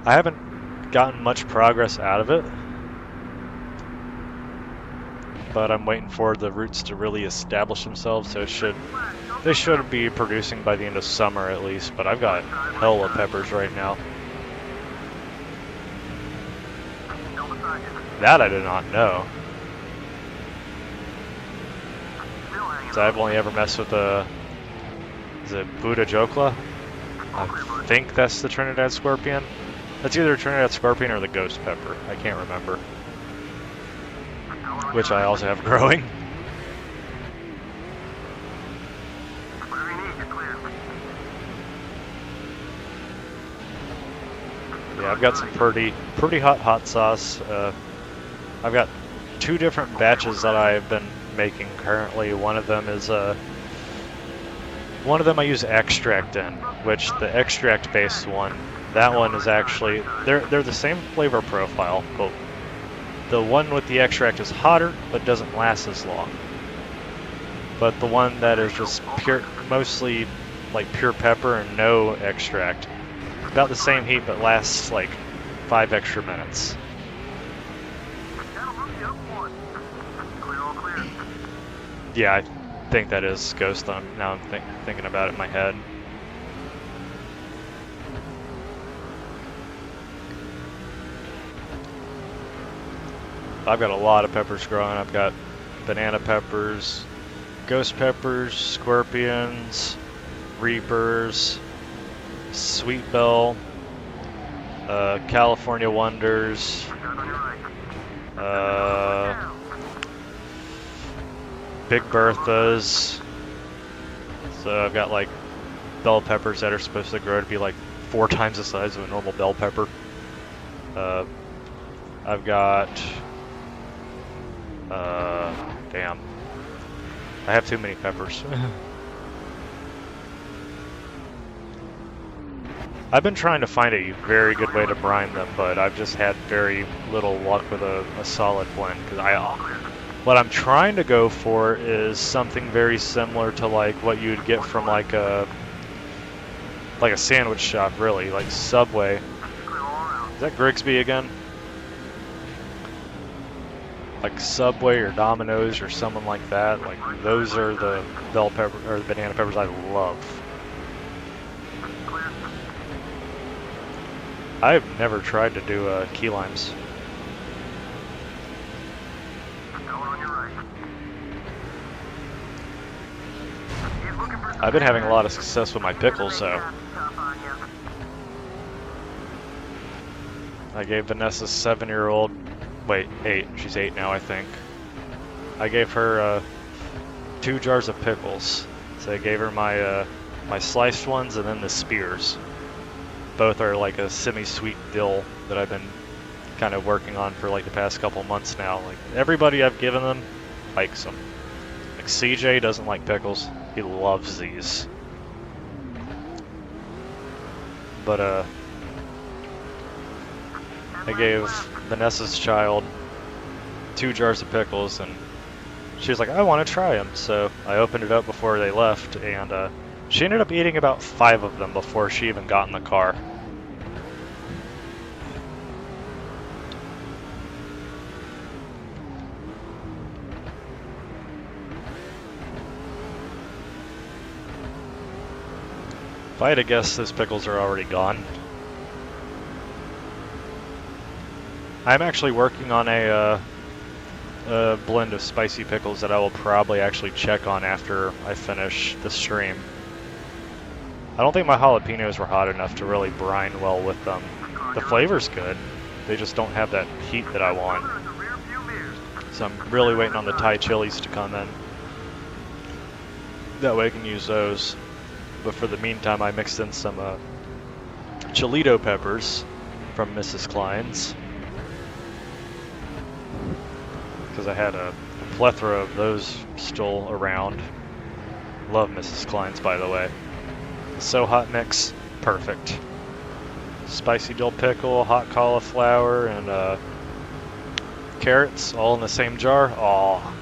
haven't gotten much progress out of it, but I'm waiting for the roots to really establish themselves, so they should be producing by the end of summer at least, but I've got hella peppers right now. That I did not know. So I've only ever messed with is it Buddha Jokla? I think that's the Trinidad scorpion. That's either Trinidad scorpion or the ghost pepper. I can't remember. Which I also have growing. Yeah, I've got some pretty hot sauce. I've got 2 different batches that I've been making currently. One of them I use extract in, which the extract based one, that one is actually, they're the same flavor profile, but the one with the extract is hotter but doesn't last as long. But the one that is just pure, mostly like pure pepper and no extract, about the same heat but lasts like 5 extra minutes. Yeah, I think that is Ghost. Now I'm thinking about it in my head. I've got a lot of peppers growing. I've got banana peppers, ghost peppers, scorpions, reapers, sweet bell, California wonders, Big Berthas. So I've got like bell peppers that are supposed to grow to be like 4 times the size of a normal bell pepper. I've got damn, I have too many peppers. I've been trying to find a very good way to brine them, but I've just had very little luck with a solid blend. Because what I'm trying to go for is something very similar to like what you'd get from like a sandwich shop, really, like Subway. Is that Grigsby again? like Subway or Domino's or someone like that, like those are the bell pepper or the banana peppers I love. I've never tried to do key limes. I've been having a lot of success with my pickles, though. I gave Vanessa's 7-year-old, wait, 8, she's 8 now, I think. I gave her 2 jars of pickles. So I gave her my my sliced ones and then the spears. Both are like a semi-sweet dill that I've been kind of working on for like the past couple months now. Like everybody I've given them likes them. Like CJ doesn't like pickles. He loves these. But I gave Vanessa's child 2 jars of pickles and she was like, I want to try them. So I opened it up before they left and she ended up eating about 5 of them before she even got in the car. If I had to guess, those pickles are already gone. I'm actually working on a blend of spicy pickles that I will probably actually check on after I finish the stream. I don't think my jalapenos were hot enough to really brine well with them. The flavor's good, they just don't have that heat that I want. So I'm really waiting on the Thai chilies to come in. That way I can use those. But for the meantime, I mixed in some chilito peppers from Mrs. Klein's. Because I had a plethora of those still around. Love Mrs. Klein's, by the way. The So Hot mix, perfect. Spicy dill pickle, hot cauliflower, and carrots all in the same jar. Aw.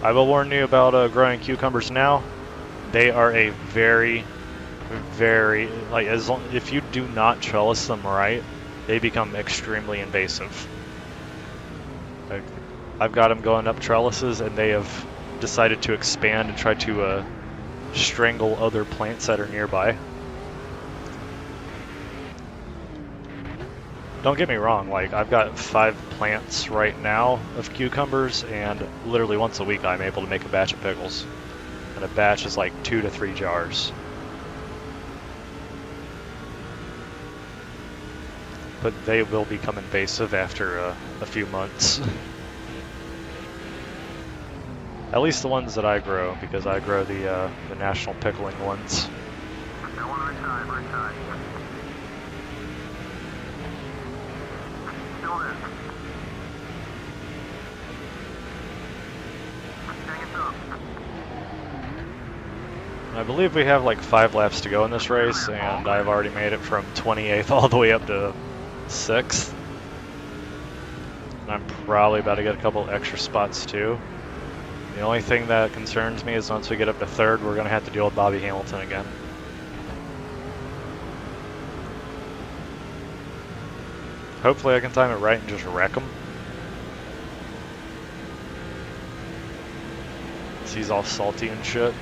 I will warn you about growing cucumbers now. They are a very, like if you do not trellis them right, they become extremely invasive. Like, I've got them going up trellises, and they have decided to expand and try to strangle other plants that are nearby. Don't get me wrong, like I've got 5 plants right now of cucumbers, and literally once a week I'm able to make a batch of pickles. And a batch is like 2 to 3 jars. But they will become invasive after a few months. At least the ones that I grow, because I grow the national pickling ones. I believe we have like 5 laps to go in this race, and I've already made it from 28th all the way up to 6th. And I'm probably about to get a couple extra spots too. The only thing that concerns me is once we get up to 3rd, we're going to have to deal with Bobby Hamilton again. Hopefully I can time it right and just wreck him. He's all salty and shit.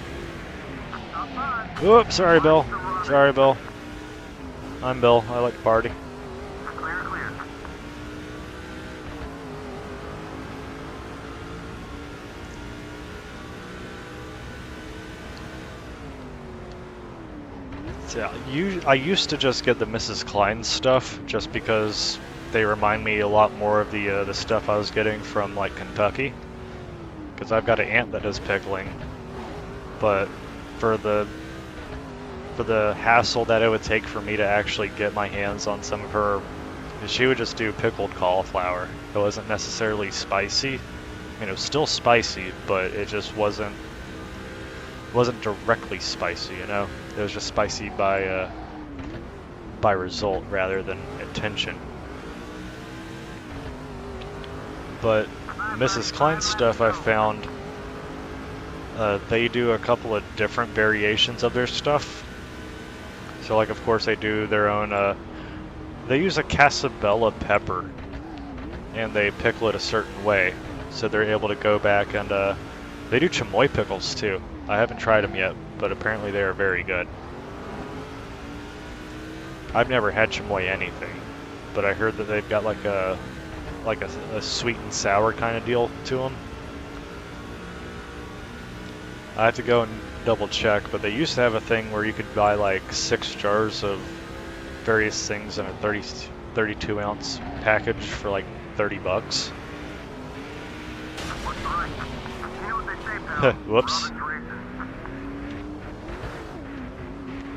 Oops, sorry, Bill. Sorry, Bill. I'm Bill. I like to party. So, yeah, I used to just get the Mrs. Klein stuff just because they remind me a lot more of the stuff I was getting from like Kentucky. Because I've got an aunt that does pickling, but for the hassle that it would take for me to actually get my hands on some of her, she would just do pickled cauliflower. It wasn't necessarily spicy. I mean, it was still spicy, but it just wasn't directly spicy, you know? It was just spicy by result rather than intention. But Mrs. Klein's stuff I found they do a couple of different variations of their stuff. So like, of course, they do their own, they use a casabella pepper, and they pickle it a certain way. So they're able to go back and, they do chamoy pickles too. I haven't tried them yet, but apparently they are very good. I've never had chamoy anything, but I heard that they've got like a sweet and sour kind of deal to them. I have to go and double check, but they used to have a thing where you could buy like 6 jars of various things in a 32 ounce package for like $30. Whoops.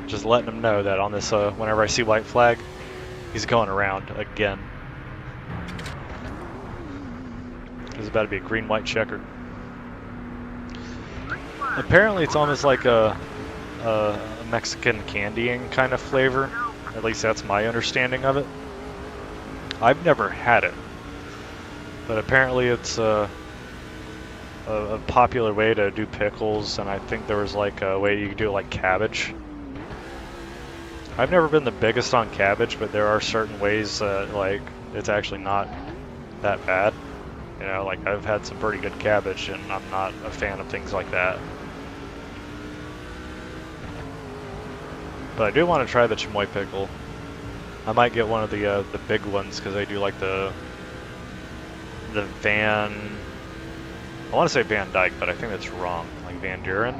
Just letting them know that on this, whenever I see white flag, he's going around again. There's about to be a green-white checker. Apparently it's almost like a Mexican candying kind of flavor. At least that's my understanding of it. I've never had it, but apparently it's a popular way to do pickles, and I think there was like a way you could do it like cabbage. I've never been the biggest on cabbage, but there are certain ways that like it's actually not that bad. You know, like I've had some pretty good cabbage, and I'm not a fan of things like that. But I do want to try the chamoy pickle. I might get one of the big ones because they do like the Van. I want to say Van Dyke, but I think that's wrong. Like Van Duren.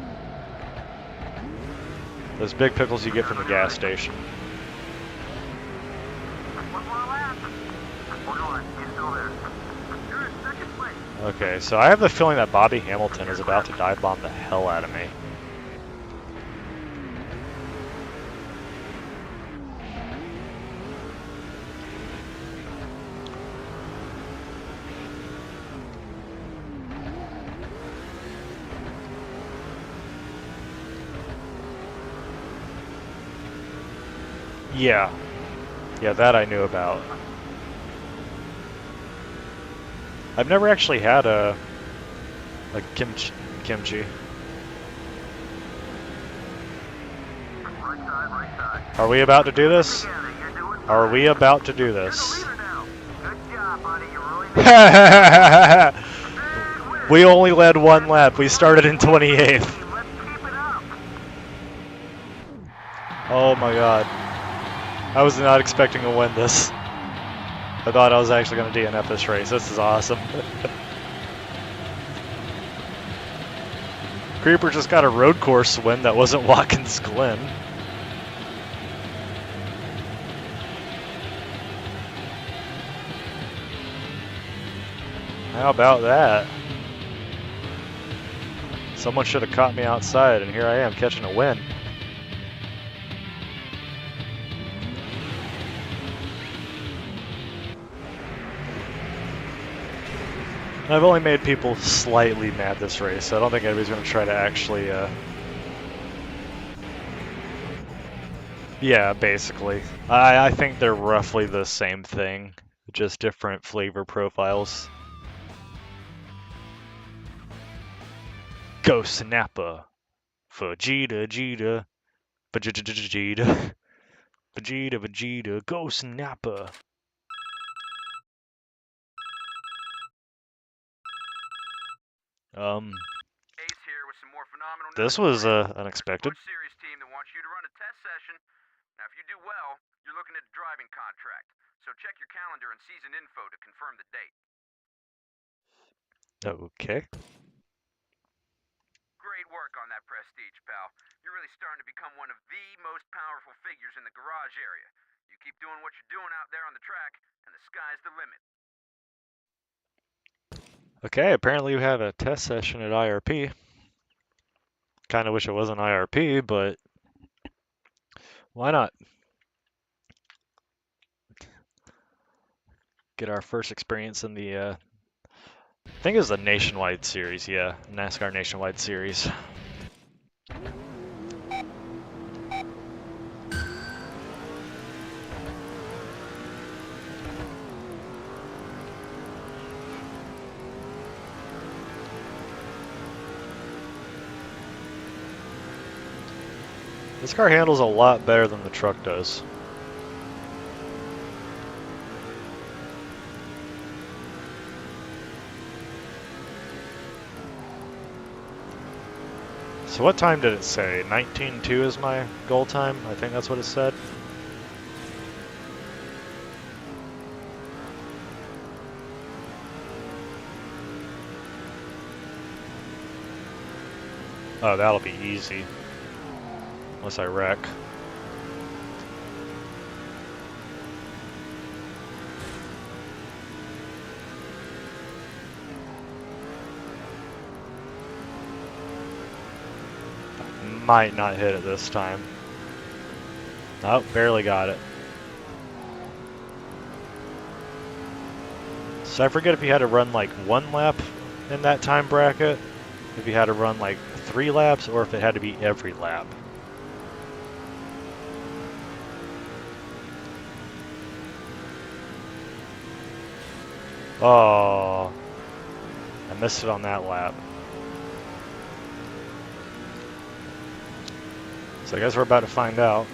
Those big pickles you get from the gas station. Okay, so I have the feeling that Bobby Hamilton is about to dive bomb the hell out of me. Yeah. Yeah, that I knew about. I've never actually had a kimchi. Are we about to do this? Are we about to do this? We only led 1 lap. We started in 28th. Oh my god. I was not expecting to win this. I thought I was actually going to DNF this race. This is awesome. Creeper just got a road course win that wasn't Watkins Glen. How about that? Someone should have caught me outside, and here I am catching a win. I've only made people slightly mad this race, so I don't think anybody's going to try to actually, yeah, basically. I think they're roughly the same thing, just different flavor profiles. Go Snapper! Vegeta, Vegeta, Vegeta, Vegeta, Vegeta, go Snapper!
Ace here with some more phenomenal
This
news.
was unexpected.
Busch Series team that wants you to run a test session. Now, if you do well, you're looking at a driving contract. So check your calendar and season info to confirm the date.
Okay.
Great work on that prestige, pal. You're really starting to become one of the most powerful figures in the garage area. You keep doing what you're doing out there on the track, and the sky's the limit.
Okay, apparently we have a test session at IRP. Kind of wish it wasn't IRP, but why not? Get our first experience in the, I think it was the Nationwide Series, yeah. NASCAR Nationwide Series. This car handles a lot better than the truck does. So what time did it say? 19.2 is my goal time? I think that's what it said. Oh, that'll be easy. Unless I wreck. Might not hit it this time. Nope, barely got it. So I forget if you had to run like 1 lap in that time bracket, if you had to run like 3 laps, or if it had to be every lap. Oh, I missed it on that lap. So I guess we're about to find out.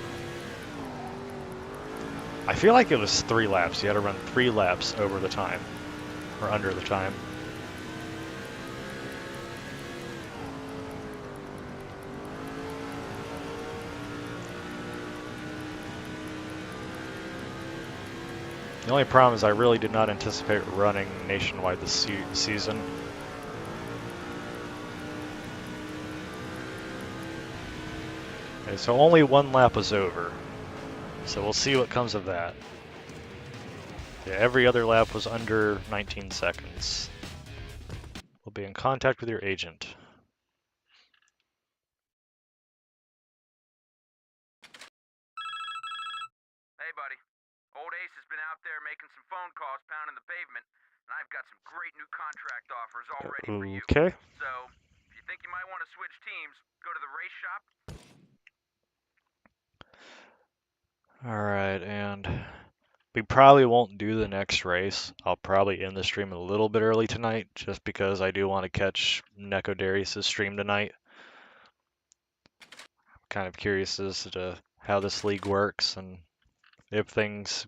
I feel like it was 3 laps. You had to run 3 laps over the time, or under the time. The only problem is I really did not anticipate running nationwide this season. Okay, so only 1 lap was over. So we'll see what comes of that. Yeah, every other lap was under 19 seconds. We'll be in contact with your agent.
Hey, buddy. Old Ace has been out there making some phone calls, pounding the pavement, and I've got some great new contract offers all ready for you.
Okay.
So, if you think you might want to switch teams, go to the race shop.
Alright, and we probably won't do the next race. I'll probably end the stream a little bit early tonight, just because I do want to catch Neko Darius' stream tonight. I'm kind of curious as to how this league works, and if things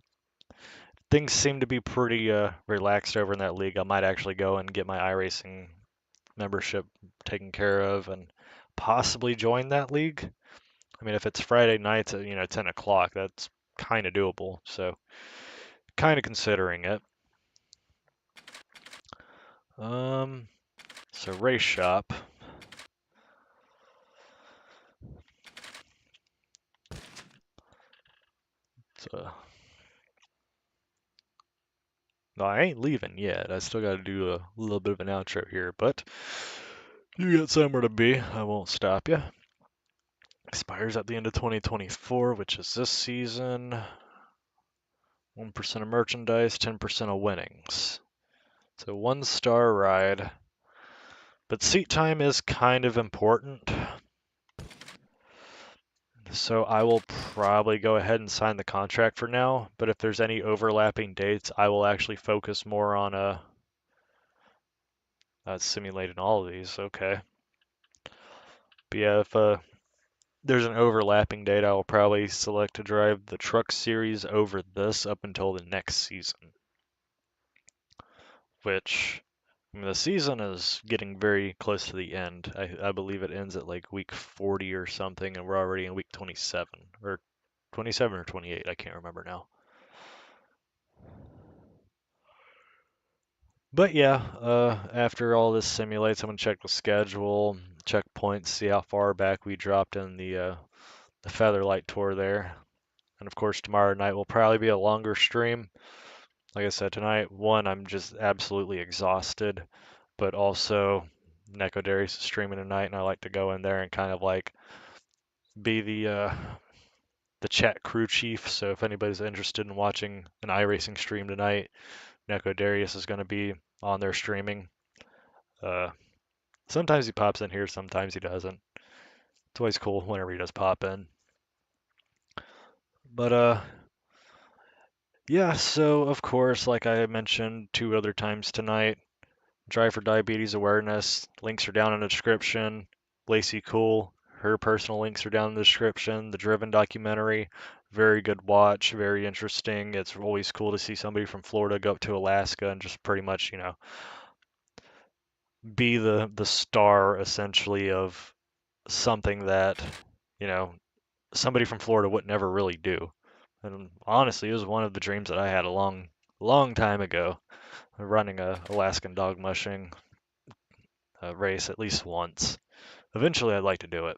seem to be pretty relaxed over in that league, I might actually go and get my iRacing membership taken care of and possibly join that league. I mean, if it's Friday nights at 10 o'clock, that's kind of doable. So, kind of considering it. So race shop. No, I ain't leaving yet. I still got to do a little bit of an outro here, but you got somewhere to be. I won't stop you. Expires at the end of 2024, which is this season. 1% of merchandise, 10% of winnings. So 1-star ride. But seat time is kind of important. So I will probably go ahead and sign the contract for now, but if there's any overlapping dates, I will actually focus more on simulating all of these. Okay. But yeah, if there's an overlapping date, I will probably select to drive the truck series over this up until the next season. Which, I mean, the season is getting very close to the end. I believe it ends at like week 40 or something, and we're already in week 27, or 27 or 28, I can't remember now. But yeah, after all this simulates, I'm gonna check the schedule, check points, see how far back we dropped in the Featherlight Tour there. And of course, tomorrow night will probably be a longer stream. Like I said, tonight, one, I'm just absolutely exhausted, but also Neko Darius is streaming tonight, and I like to go in there and kind of like be the chat crew chief. So if anybody's interested in watching an iRacing stream tonight, Neko Darius is going to be on there streaming. Sometimes he pops in here, sometimes he doesn't. It's always cool whenever he does pop in. But yeah, so of course, like I mentioned 2 other times tonight, Drive for Diabetes Awareness, links are down in the description. Lacy Kuehl, Her personal links are down in the description. The Driven documentary, very good watch, very interesting. It's always cool to see somebody from Florida go up to Alaska and just pretty much, be the star essentially of something that, you know, somebody from Florida would never really do. And honestly, it was one of the dreams that I had a long time ago, running a Alaskan dog mushing race at least once. Eventually, I'd like to do it.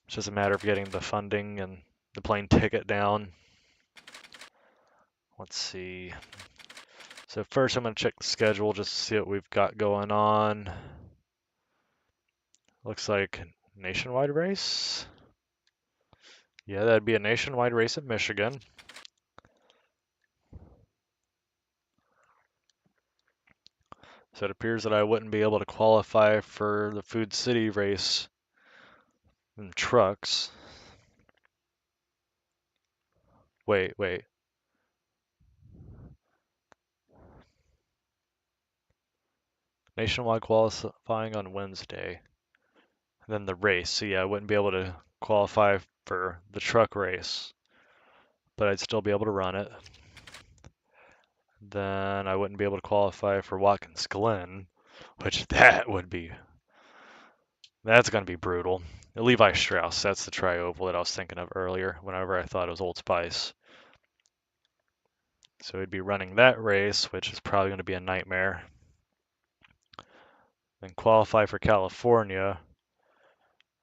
It's just a matter of getting the funding and the plane ticket down. Let's see. So first, I'm going to check the schedule just to see what we've got going on. Looks like nationwide race. Yeah, that'd be a nationwide race at Michigan. So it appears that I wouldn't be able to qualify for the Food City race in trucks. Wait. Nationwide qualifying on Wednesday. Then the race. So yeah, I wouldn't be able to qualify for the truck race, but I'd still be able to run it. Then I wouldn't be able to qualify for Watkins Glen, which that's going to be brutal. Levi Strauss, that's the tri-oval that I was thinking of earlier whenever I thought it was Old Spice. So we'd be running that race, which is probably going to be a nightmare. Then qualify for California,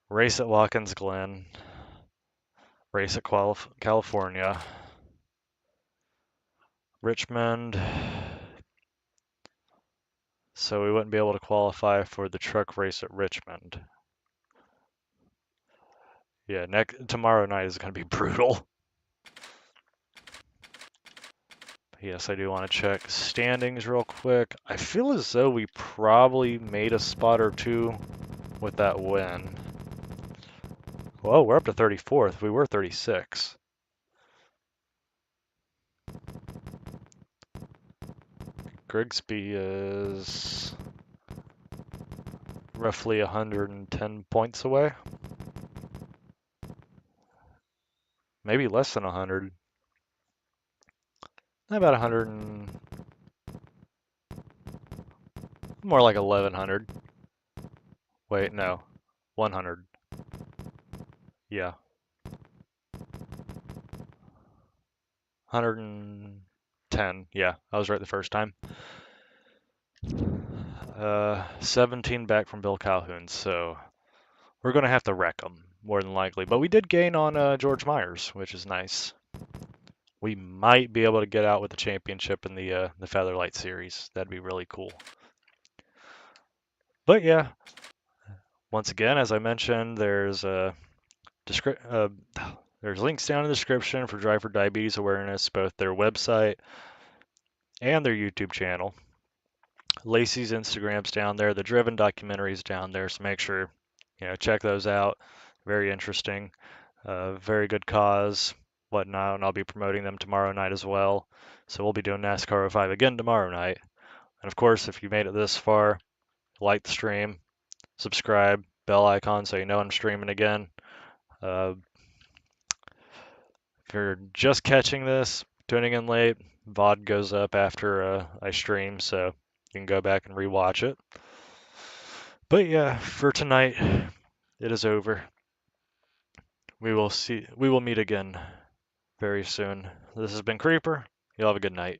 race at Watkins Glen, race at California, Richmond. So we wouldn't be able to qualify for the truck race at Richmond. Yeah, tomorrow night is going to be brutal. Yes, I do want to check standings real quick. I feel as though we probably made a spot or two with that win. Whoa, we're up to 34th. We were 36. Grigsby is roughly 110 points away. Maybe less than 100. About 100 and... more like 1100. Wait, no. 100. Yeah. 110. Yeah, I was right the first time. 17 back from Bill Calhoun, so we're going to have to wreck them, more than likely. But we did gain on George Myers, which is nice. We might be able to get out with the championship in the Featherlight Series. That'd be really cool. But yeah, once again, as I mentioned, there's links down in the description for Drive for Diabetes Awareness, both their website and their YouTube channel. Lacy's Instagram's down there. The Driven documentary's down there, so make sure check those out. Very interesting, very good cause, whatnot, and I'll be promoting them tomorrow night as well. So we'll be doing NASCAR 05 again tomorrow night. And of course, if you made it this far, like the stream, subscribe, bell icon so you know I'm streaming again. If you're just catching this, tuning in late, VOD goes up after I stream, so you can go back and rewatch it. But yeah, for tonight, it is over. We will meet again very soon. This has been Creeper. You'll have a good night.